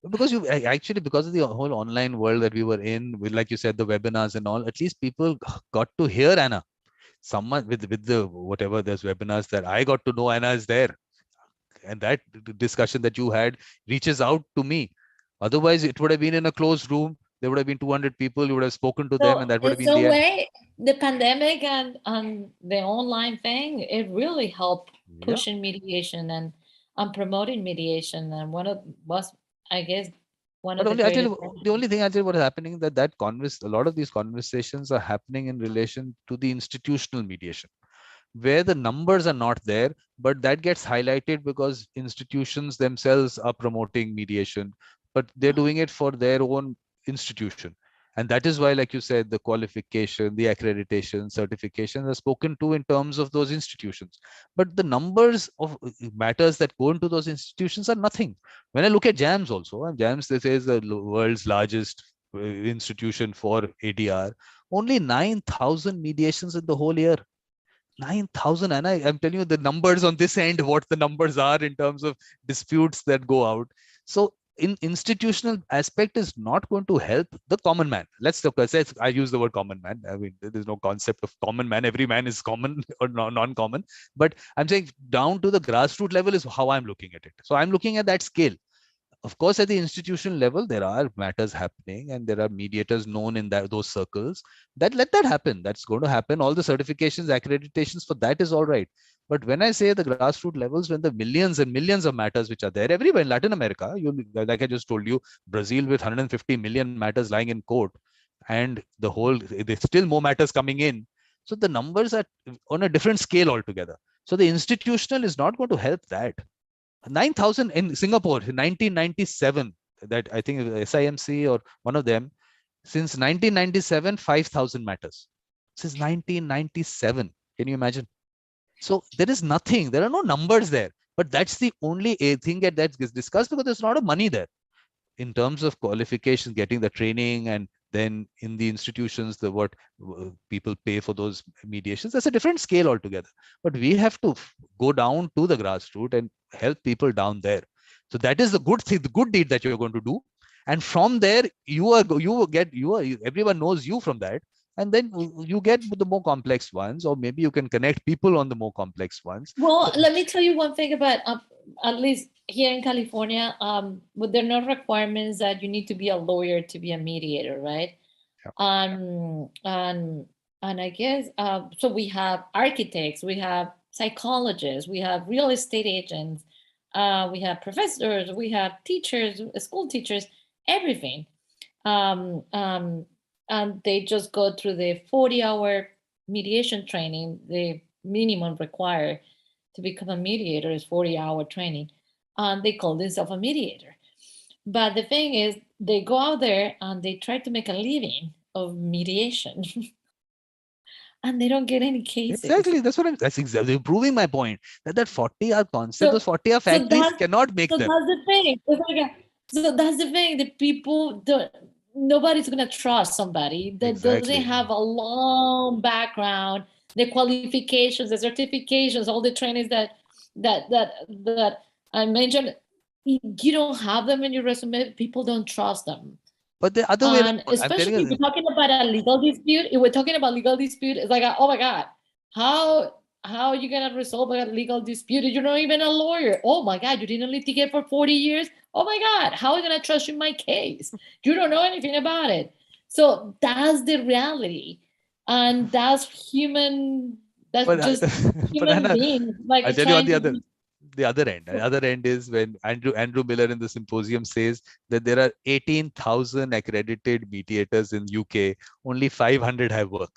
because actually, because of the whole online world that we were in, with, like you said, the webinars and all, at least people got to hear Anna. Someone with the whatever there's webinars that I got to know Anna is there, and that discussion that you had reaches out to me. Otherwise, it would have been in a closed room. There would have been 200 people. You would have spoken to them, So and that would have in been the some end. way, the pandemic and the online thing, it really helped Yeah. pushing mediation and promoting mediation. And one of was, I guess, one But of the only I tell greatest. you, the only thing I tell you what is happening, a lot of these conversations are happening in relation to the institutional mediation, where the numbers are not there, but that gets highlighted because institutions themselves are promoting mediation, but they're doing it for their own institution. And that is why, like you said, the qualification, the accreditation, certification are spoken to in terms of those institutions. But the numbers of matters that go into those institutions are nothing. When I look at JAMS also, and JAMS, this is the world's largest institution for ADR, only 9,000 mediations in the whole year. 9,000, and I'm telling you the numbers on this end, what the numbers are in terms of disputes that go out. So in institutional aspect is not going to help the common man. Let's look, I use the word common man. I mean, there's no concept of common man. Every man is common or non-common. But I'm saying down to the grassroots level is how I'm looking at it. So I'm looking at that scale. Of course, at the institutional level, there are matters happening and there are mediators known in those circles. That let that happen. That's going to happen. All the certifications, accreditations for that is all right. But when I say the grassroots levels, when the millions and millions of matters which are there everywhere in Latin America, like I just told you, Brazil with 150 million matters lying in court, and there's still more matters coming in. So the numbers are on a different scale altogether. So the institutional is not going to help that. 9,000 in Singapore in 1997, that I think SIMC or one of them, since 1997, 5,000 matters. Since 1997. Can you imagine? So there is nothing, there are no numbers there, but that's the only thing that gets discussed because there's a lot of money there in terms of qualification, getting the training, and then in the institutions, the what people pay for those mediations, that's a different scale altogether. But we have to go down to the grassroots and help people down there. So that is the good thing, the good deed that you're going to do. And from there, everyone knows you from that. And then you get the more complex ones, or maybe you can connect people on the more complex ones. Well, let me tell you one thing about at least here in California, but there are no requirements that you need to be a lawyer to be a mediator, right? Yeah. And I guess so. We have architects, we have psychologists, we have real estate agents, we have professors, we have teachers, school teachers, everything. And they just go through the 40-hour mediation training. The minimum required to become a mediator is 40-hour training, and they call themselves a mediator. But the thing is, they go out there and they try to make a living of mediation, and they don't get any cases. Exactly. That's exactly proving my point that 40-hour concept, So, those 40-hour so factories that's cannot make so them. that's the thing. It's like so that's the thing. The people don't. Nobody's gonna trust somebody that doesn't Exactly. have a long background, the qualifications, the certifications, all the trainings that I mentioned. You don't have them in your resume. People don't trust them. But the other way And around, I'm especially telling if you, we're talking about a legal dispute, if we're talking about legal dispute, it's like, oh my God, how are you gonna resolve a legal dispute? You're not even a lawyer. Oh my God, you didn't litigate for 40 years. Oh my God, how am I gonna trust you in my case? You don't know anything about it. So that's the reality. And that's human, that's but just but human Anna, beings like I'll tell you on trying to be. the other end. The other end is when Andrew Miller in the symposium says that there are 18,000 accredited mediators in UK, only 500 have work.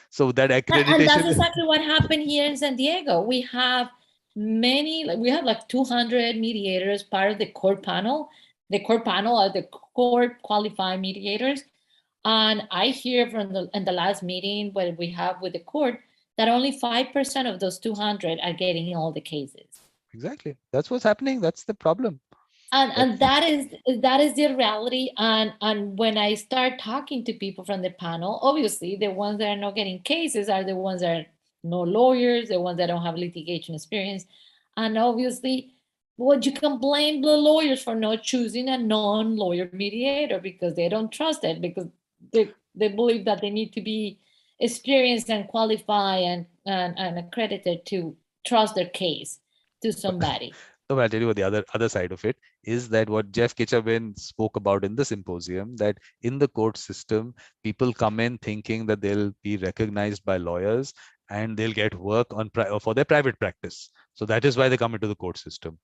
So that And that's accreditation. exactly what happened here in San Diego. We have we have like 200 mediators, part of the court panel. The court panel are the court qualified mediators. And I hear from in the last meeting what we have with the court that only 5% of those 200 are getting all the cases. Exactly. That's what's happening. That's the problem. And that is the reality. And when I start talking to people from the panel, obviously the ones that are not getting cases are the ones that are no lawyers, the ones that don't have litigation experience. And obviously, well, you can blame the lawyers for not choosing a non-lawyer mediator because they don't trust it, because they believe that they need to be experienced and qualified and accredited to trust their case to somebody. So I'll tell you what the other side of it is, that what Jeff Kitchabin spoke about in the symposium, that in the court system, people come in thinking that they'll be recognized by lawyers and they'll get work on for their private practice. So that is why they come into the court system.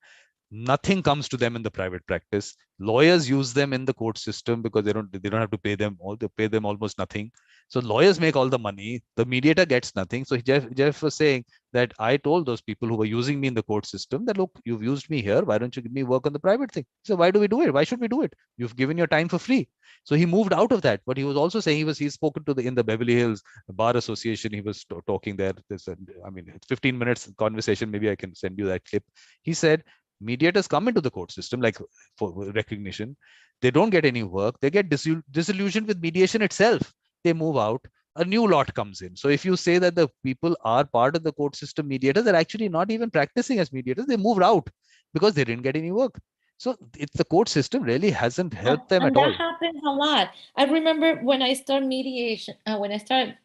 Nothing comes to them in the private practice. Lawyers use them in the court system because they don't have to pay them all. They pay them almost nothing. So lawyers make all the money. The mediator gets nothing. So Jeff was saying that I told those people who were using me in the court system that, look, you've used me here. Why don't you give me work on the private thing? So why do we do it? Why should we do it? You've given your time for free. So he moved out of that. But he was also saying he's spoken to in the Beverly Hills Bar Association. He was talking there. There's it's 15 minutes conversation. Maybe I can send you that clip. He said, mediators come into the court system like for recognition. They don't get any work. They get disillusioned with mediation itself. They move out. A new lot comes in. So if you say that the people are part of the court system mediators, they're actually not even practicing as mediators. They moved out because they didn't get any work. So the court system really hasn't helped them and at all. that happens a lot. I remember when I started mediation, when I started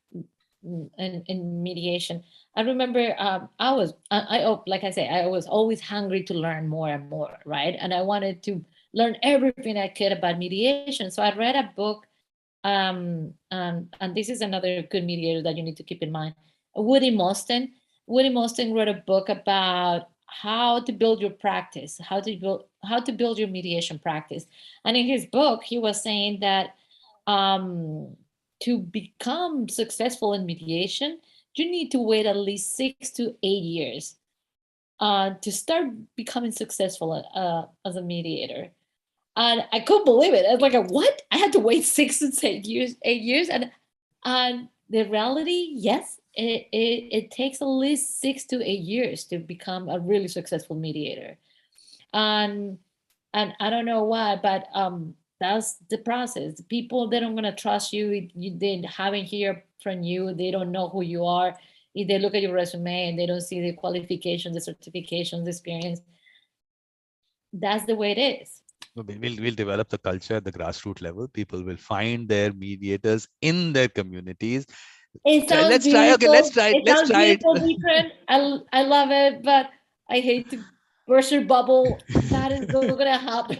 in mediation, I remember like I say, I was always hungry to learn more and more, right? And I wanted to learn everything I could about mediation. So I read a book, and this is another good mediator that you need to keep in mind, Woody Mostyn. Woody Mostyn wrote a book about how to build your practice, how to build your mediation practice. And in his book, he was saying that to become successful in mediation, you need to wait at least 6 to 8 years to start becoming successful as a mediator. And I couldn't believe it. I was like, what? I had to wait 6 to 8 years, 8 years. And the reality, yes, it takes at least 6 to 8 years to become a really successful mediator. And I don't know why, but that's the process. People, they don't gonna trust you. They haven't heard from you. They don't know who you are. If they look at your resume and they don't see the qualifications, the certifications, the experience, that's the way it is. We'll develop the culture at the grassroots level. People will find their mediators in their communities. It sounds Let's beautiful. try. Okay, let's try it. It Let's sounds try it. beautiful, Vikram. I love it, but I hate to burst your bubble. That is not gonna happen.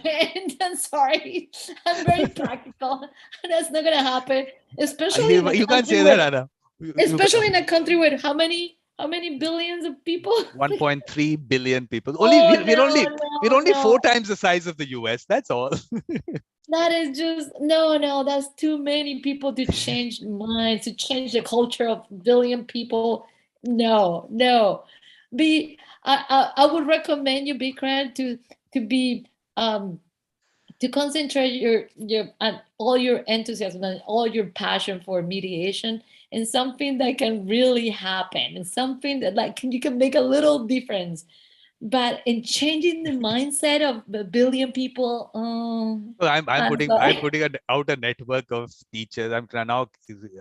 I'm sorry. I'm very practical. That's not gonna happen. Especially in a You can't country say where, that, Anna. especially in a country with how many billions of people? 1.3 billion people. We're Oh, only no. 4 times the size of the US. That's all. That is just no, that's too many people to change minds, to change the culture of billion people. No. I would recommend you, Bikram, to be to concentrate your all your enthusiasm and all your passion for mediation in something that can really happen, and something that like you can make a little difference. But in changing the mindset of a billion people, So I'm putting sorry. out a network of teachers. Now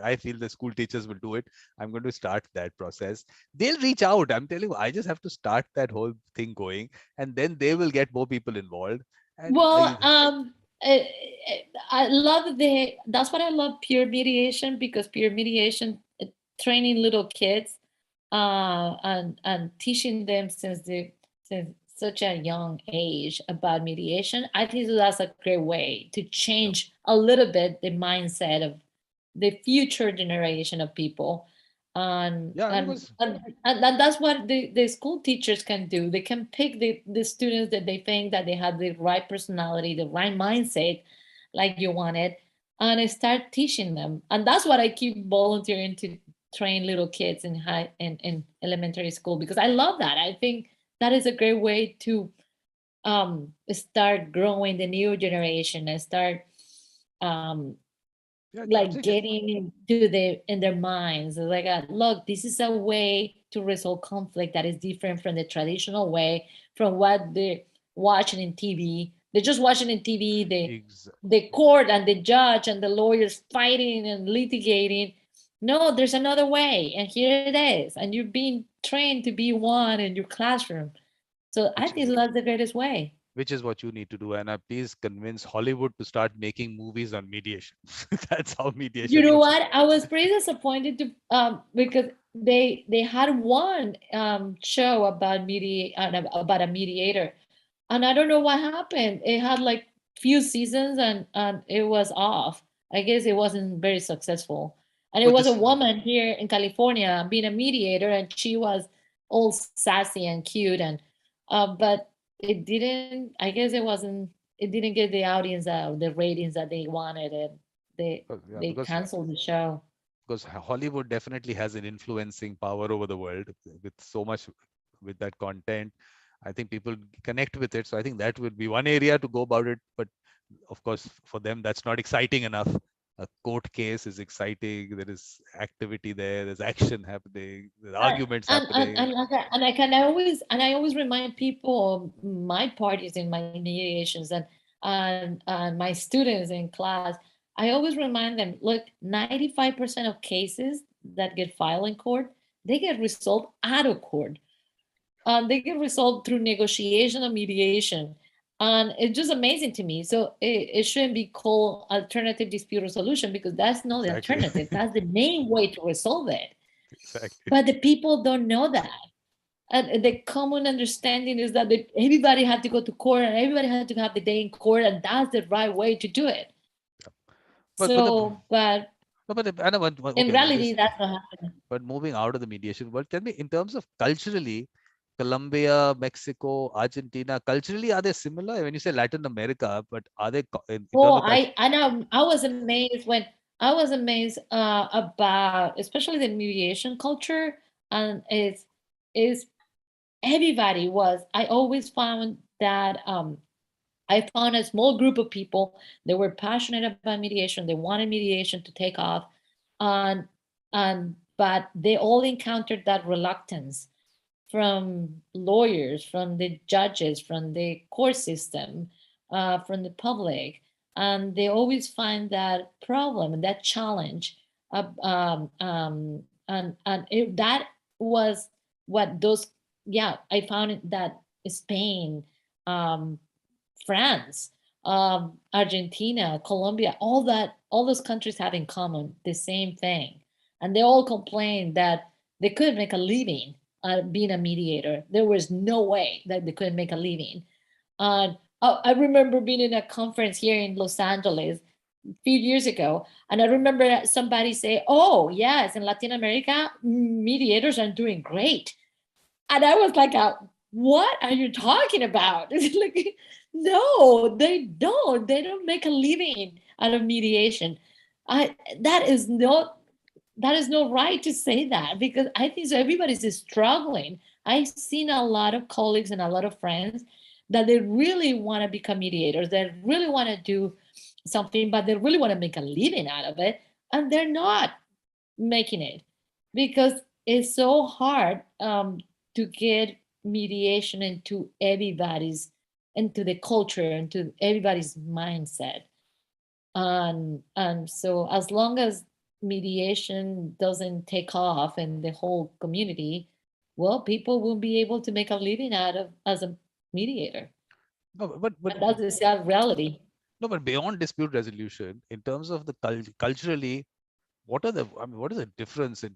I feel the school teachers will do it. I'm going to start that process. They'll reach out. I'm telling you, I just have to start that whole thing going, and then they will get more people involved. And Well, I love that's what I love peer mediation, because peer mediation, training little kids, and teaching them since such a young age about mediation. I think that's a great way to change a little bit the mindset of the future generation of people. And yeah, and because and that's what the school teachers can do. They can pick the students that they think that they have the right personality, the right mindset, like you wanted, and start teaching them. And that's what I keep volunteering to train little kids in elementary school, because I love that. I think that is a great way to start growing the new generation and start um, Yeah, I'm like saying that. getting into in their minds. It's like, look, this is a way to resolve conflict that is different from the traditional way, from what they're watching in TV. They're just watching in TV the court and the judge and the lawyers fighting and litigating. No, there's another way, and here it is, and you're being trained to be one in your classroom. So I Which think is that's the greatest way. which is what you need to do. And please convince Hollywood to start making movies on mediation. That's how You mediation know will. what? I was pretty disappointed to because they had one show about about a mediator, and I don't know what happened. It had like few seasons, and it was off. I guess it wasn't very successful. And it But was a this, woman here in California being a mediator, and she was all sassy and cute, and but it didn't. I guess it wasn't. It didn't get the audience, the ratings that they wanted, and yeah, they canceled the show. because Hollywood definitely has an influencing power over the world with so much with that content. I think people connect with it. So I think that would be one area to go about it. But of course, for them, that's not exciting enough. A court case is exciting. There is activity there. There's action happening. There's And arguments and and happening. and, like I- and I can always remind people, my parties in my mediations, and my students in class. I always remind them, look, 95% of cases that get filed in court, they get resolved out of court. They get resolved through negotiation and mediation. And it's just amazing to me. So it shouldn't be called alternative dispute resolution, because that's not the Exactly. alternative. That's the main way to resolve it. Exactly. But the people don't know that. And the common understanding is that everybody had to go to court and everybody had to have the day in court, and that's the right way to do it. But the So, but no, but I know in okay, reality, this that's not happening. but moving out of the mediation world, tell me in terms of culturally, Colombia, Mexico, Argentina, culturally are they similar? When you say Latin America, but are they in terms Oh, of culture? I know. I was amazed about especially the mediation culture, and it's everybody was. I always found that I found a small group of people that were passionate about mediation. They wanted mediation to take off, and but they all encountered that reluctance from lawyers, from the judges, from the court system, from the public, and they always find that problem and that challenge. That was what those. Yeah, I found it that Spain, um, France, Argentina, Colombia, all those countries have in common the same thing, and they all complain that they couldn't make a living being a mediator. There was no way that they couldn't make a living. I remember being in a conference here in Los Angeles a few years ago, and I remember somebody say, "Oh, yes, in Latin America, mediators are doing great." And I was like, what are you talking about? It's like, no, they don't. They don't make a living out of mediation. I that is not that is no right to say that, because I think so everybody's struggling. I've seen a lot of colleagues and a lot of friends that they really want to become mediators. They really want to do something, but they really want to make a living out of it, and they're not making it because it's so hard to get mediation into the culture, into everybody's mindset. And so as long as mediation doesn't take off in the whole community, well, people will be able to make a living out of as a mediator. No, but And that's the sad reality. no, but beyond dispute resolution, in terms of the culturally, what are the I mean, what is the difference in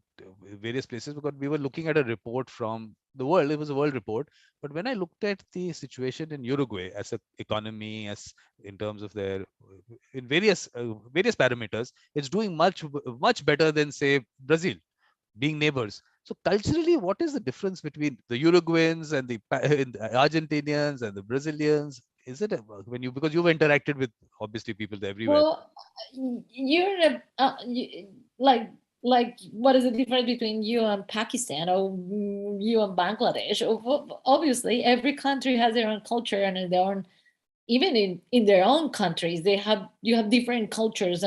various places? Because we were looking at a report from the world. It was a world report, but when I looked at the situation in Uruguay as an economy, as in terms of their in various parameters, it's doing much better than say Brazil, being neighbors. So culturally, what is the difference between the Uruguayans and the Argentinians and the Brazilians? Is it when you because you've interacted with obviously people everywhere? Well, you're in like what is the difference between you and Pakistan, or you and Bangladesh? Obviously, every country has their own culture and their own, even in their own countries, you have different cultures,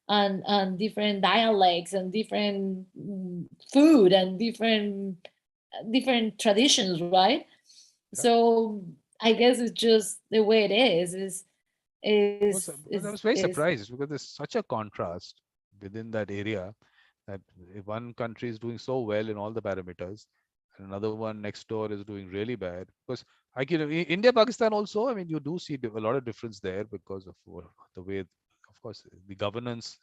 and different dialects and different food and different traditions, right? Yeah. So I guess it's just the way it I was very surprised because there's such a contrast within that area that if one country is doing so well in all the parameters, and another one next door is doing really bad. Because India, Pakistan also, I mean, you do see a lot of difference there because of the way, of course, the governance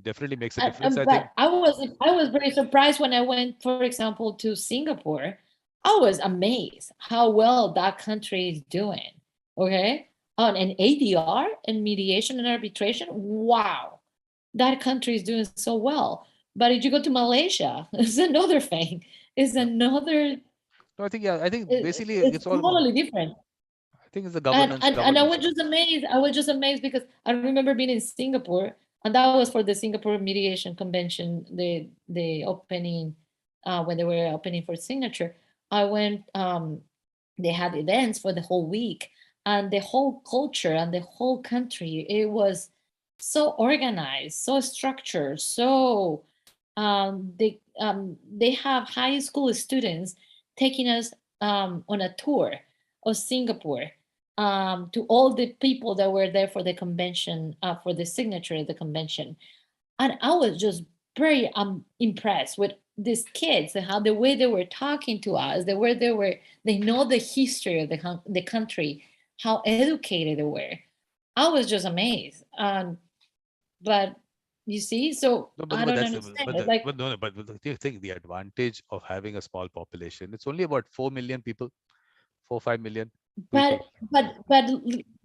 definitely makes a difference, I think. but I was very surprised when I went, for example, to Singapore. I was amazed how well that country is doing. Okay, on an ADR and mediation and arbitration. Wow, that country is doing so well. But if you go to Malaysia, it's another thing. It's Yeah. another. No, I think, yeah, I think basically It's it's all, totally different. I think it's the and governance, and, and I governance. was just amazed. I was just amazed because I remember being in Singapore, and that was for the Singapore Mediation Convention, the opening, when they were opening for signature. I went. They had events for the whole week, and the whole culture and the whole country. It was so organized, so structured, so they have high school students taking us on a tour of Singapore, to all the people that were there for the convention, for the signature of the convention. And I was just very impressed with these kids and how the way they were talking to us, the way they know the history of the country, how educated they were. I was just amazed. But you see, so No, I but don't that's understand. but It's the like, but no, no, but the thing, the advantage of having a small population, it's only about 4 million people, 4 5 million people. but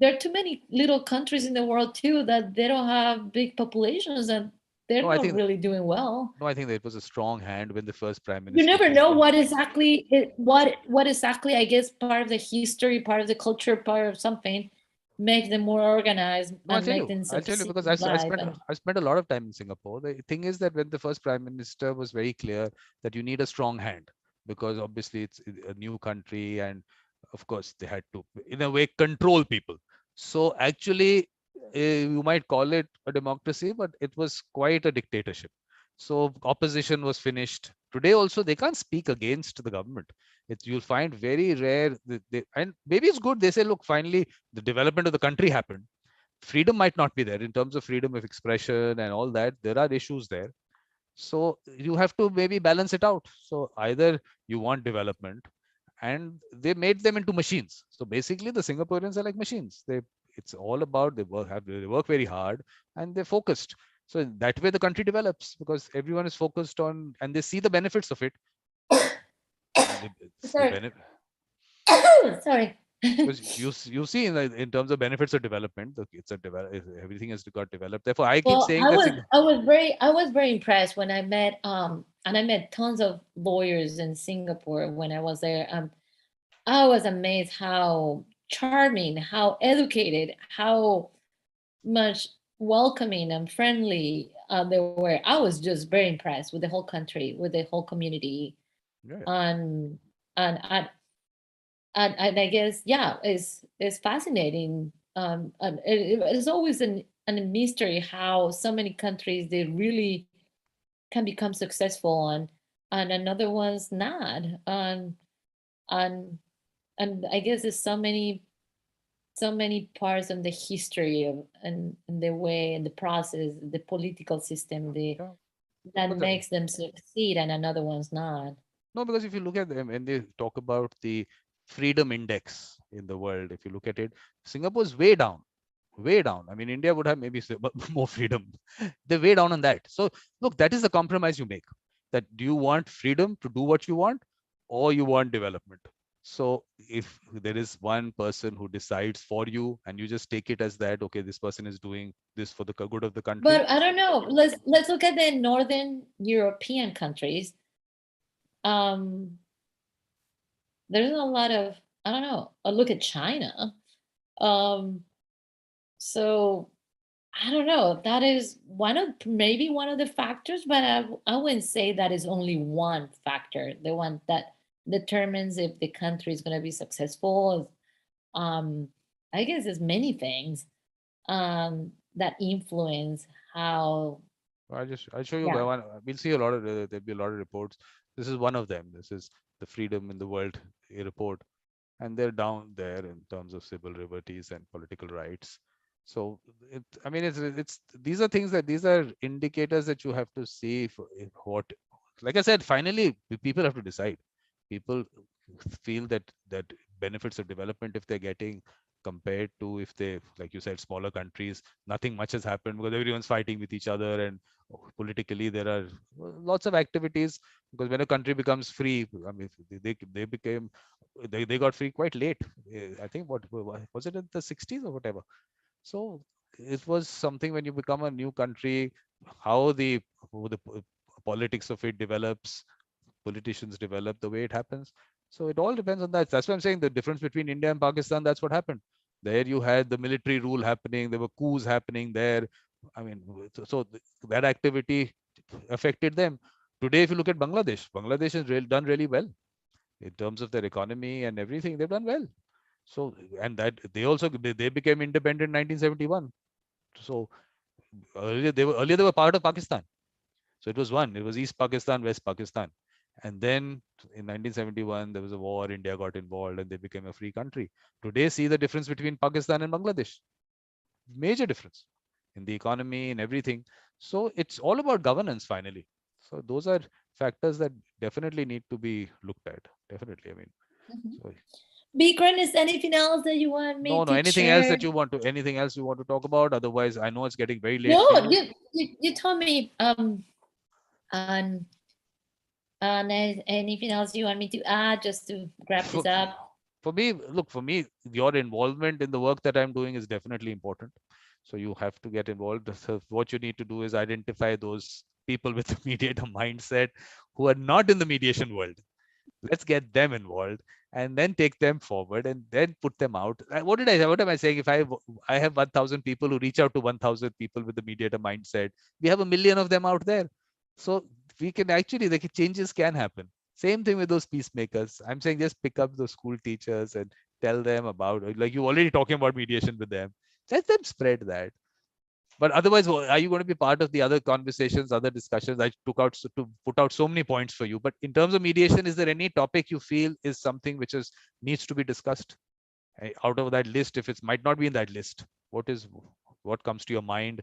there are too many little countries in the world too that they don't have big populations and they're No, I not think really doing well. no, I think that it was a strong hand when the first prime You minister never came know in. what exactly, I guess, part of the history, part of the culture, part of something makes them more organized No, and make them I'll tell you succeed because in life. And I spent a lot of time in Singapore. The thing is that when the first prime minister was very clear that you need a strong hand because obviously it's a new country and of course they had to in a way control people. So actually, you might call it a democracy, but it was quite a dictatorship. So opposition was finished. Today also they can't speak against the government. You'll find very rare and maybe it's good. They say, look, finally the development of the country happened. Freedom might not be there in terms of freedom of expression and all that. There are issues there. So you have to maybe balance it out. So either you want development, and they made them into machines. So basically, the Singaporeans are like machines. It's all about they work very hard and they're focused. So that way the country develops because everyone is focused on and they see the benefits of it. The sorry, benefit sorry. because you see in terms of benefits of development, everything has got developed. Therefore, I keep Well, saying that I was very impressed when I met and I met tons of lawyers in Singapore when I was there. I was amazed how charming, how educated, how much welcoming and friendly they were. I was just very impressed with the whole country, with the whole community, yeah, and and and I guess, yeah, it's fascinating. And it's always a mystery how so many countries they really can become successful and another one's not. And and I guess there's so many parts of the history of and the way and the process, the political system, yeah. No, that but makes them succeed and another one's not. no, because if you look at them and they talk about the freedom index in the world, if you look at it, Singapore's way down, way down. I mean, India would have maybe more freedom. They're way down on that. So look, that is the compromise you make. That do you want freedom to do what you want, or you want development? So if there is one person who decides for you and you just take it as that, okay, this person is doing this for the good of the country. But I don't know. Let's look at the northern European countries. Um, there's a lot of, I don't know. Look at China. Um, so I don't know. That is maybe one of the factors, but I wouldn't say that is only one factor. The one that determines if the country is going to be successful. Um, I guess there's many things that influence how? I'll show you Yeah. one. We'll see a lot of there'll be a lot of reports. This is one of them. This is the Freedom in the World report, and they're down there in terms of civil liberties and political rights. So I mean, it's these are things that these are indicators that you have to see for what. Like I said, finally, people have to decide. People feel that benefits of development, if they're getting compared to, if they, like you said, smaller countries, nothing much has happened because everyone's fighting with each other, and politically there are lots of activities. Because when a country becomes free, I mean, they became they got free quite late. I think what was it, in the 60s or whatever. So it was something, when you become a new country, how the politics of it develops, politicians develop, the way it happens. So it all depends on that. That's why I'm saying the difference between India and Pakistan, that's what happened. There you had the military rule happening, there were coups happening there. I mean, that activity affected them. Today, if you look at Bangladesh, Bangladesh has done really well in terms of their economy and everything. They've done well. So, and that they became independent in 1971. So earlier they were part of Pakistan. So it was one. It was East Pakistan, West Pakistan, and then in 1971 there was a war. India got involved, and they became a free country. Today, see the difference between Pakistan and Bangladesh. Major difference in the economy and everything. So it's all about governance finally. So those are factors that definitely need to be looked at. Definitely. I mean, Mhm. so Bikram, is there anything else that you want me no, to anything else share? that you want to, anything else you want to talk about? Otherwise, I know it's getting very late for No, you. you told me on anything else you want me to add just to wrap this For, up? for me, look, for me, your involvement in the work that I'm doing is definitely important. So you have to get involved. So what you need to do is identify those people with the mediator mindset who are not in the mediation world. Let's get them involved, and then take them forward, and then put them out. What am I saying? If I have 1,000 people who reach out to 1,000 people with the mediator mindset, we have a million of them out there. So we can actually, the changes can happen. Same thing with those peacemakers. I'm saying just pick up those school teachers and tell them about, like you already talking about mediation with them. Let them spread that. But otherwise, are you going to be part of the other conversations, other discussions? I took out to put out so many points for you. But in terms of mediation, is there any topic you feel is something which is needs to be discussed out of that list? If it might not be in that list, what comes to your mind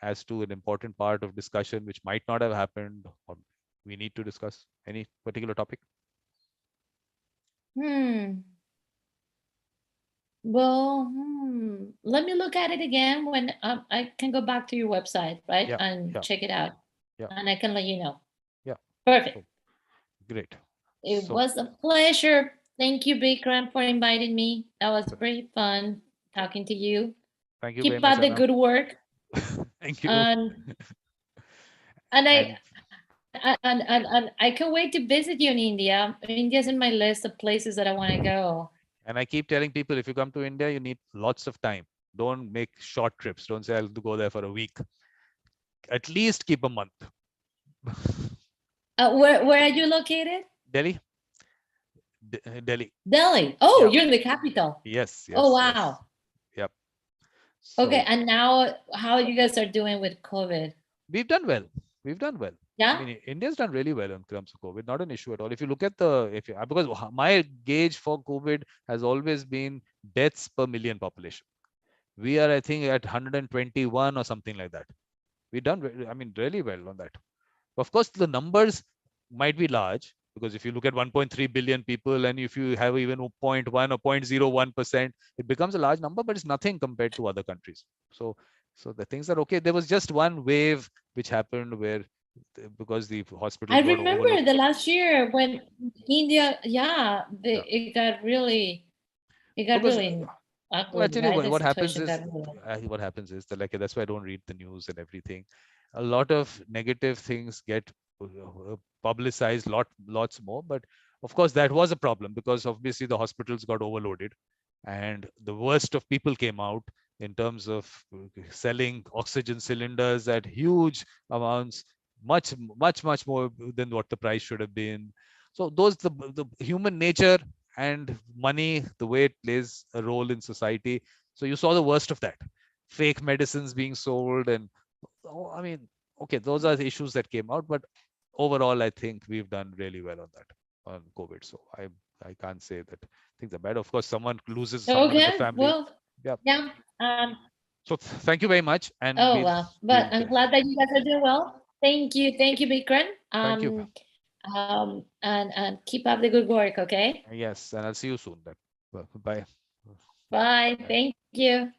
as to an important part of discussion which might not have happened, or we need to discuss any particular topic? Hmm. Well, let me look at it again when I can go back to your website, right, Yeah, and yeah, check it out, yeah, and I can let you know. yeah. Perfect. So great. It So was a pleasure. Thank you, Bikram, for inviting me. That was very fun talking to you. thank you very Keep much, up the Anna. good work, Thank you. and and I And and I can't wait to visit you in India. India's in my list of places that I want to go. And I keep telling people, if you come to India, you need lots of time. Don't make short trips. Don't say I'll go there for a week. At least keep a month. Where are you located? Delhi, Delhi. Delhi. Oh, Yeah. you're in the capital. Yes. Oh, Yes. Yes. wow. Yep. Okay, So and now how you guys are doing with COVID? we've done well. We've done well. I Yeah? mean, India's done really well in terms of COVID. Not an issue at all. If you look at the, if you, because my gauge for COVID has always been deaths per million population. We are, I think, at 121 or something like that. We've done, I mean, really well on that. Of course, the numbers might be large, because if you look at 1.3 billion people, and if you have even 0.1 or 0.01%, it becomes a large number, but it's nothing compared to other countries. So the things are okay. There was just one wave which happened where, because the I hospitals got remember overloaded. the last year when India, Yeah, it got because really well, ugly, actually, right? The what happens situation is, got really. what happens is that, like, that's why I don't read the news and everything. A lot of negative things get publicized, lots more. But of course, that was a problem, because obviously the hospitals got overloaded, and the worst of people came out in terms of selling oxygen cylinders at huge amounts, much more than what the price should have been. So those, the human nature and money, the way it plays a role in society. So you saw the worst of that. Fake medicines being sold, and Oh, I mean, okay, those are the issues that came out, but overall, I think we've done really well on that, on COVID. So I can't say that things are bad. Of course, someone loses someone in the Okay, family. well, Yeah. yeah. So thank you very much, and Oh we'll well, but I'm we'll glad that you guys are doing well. Thank you, Vikram. thank you. And keep up the good work. Okay. Yes, and I'll see you soon then. Bye. Bye. Thank you.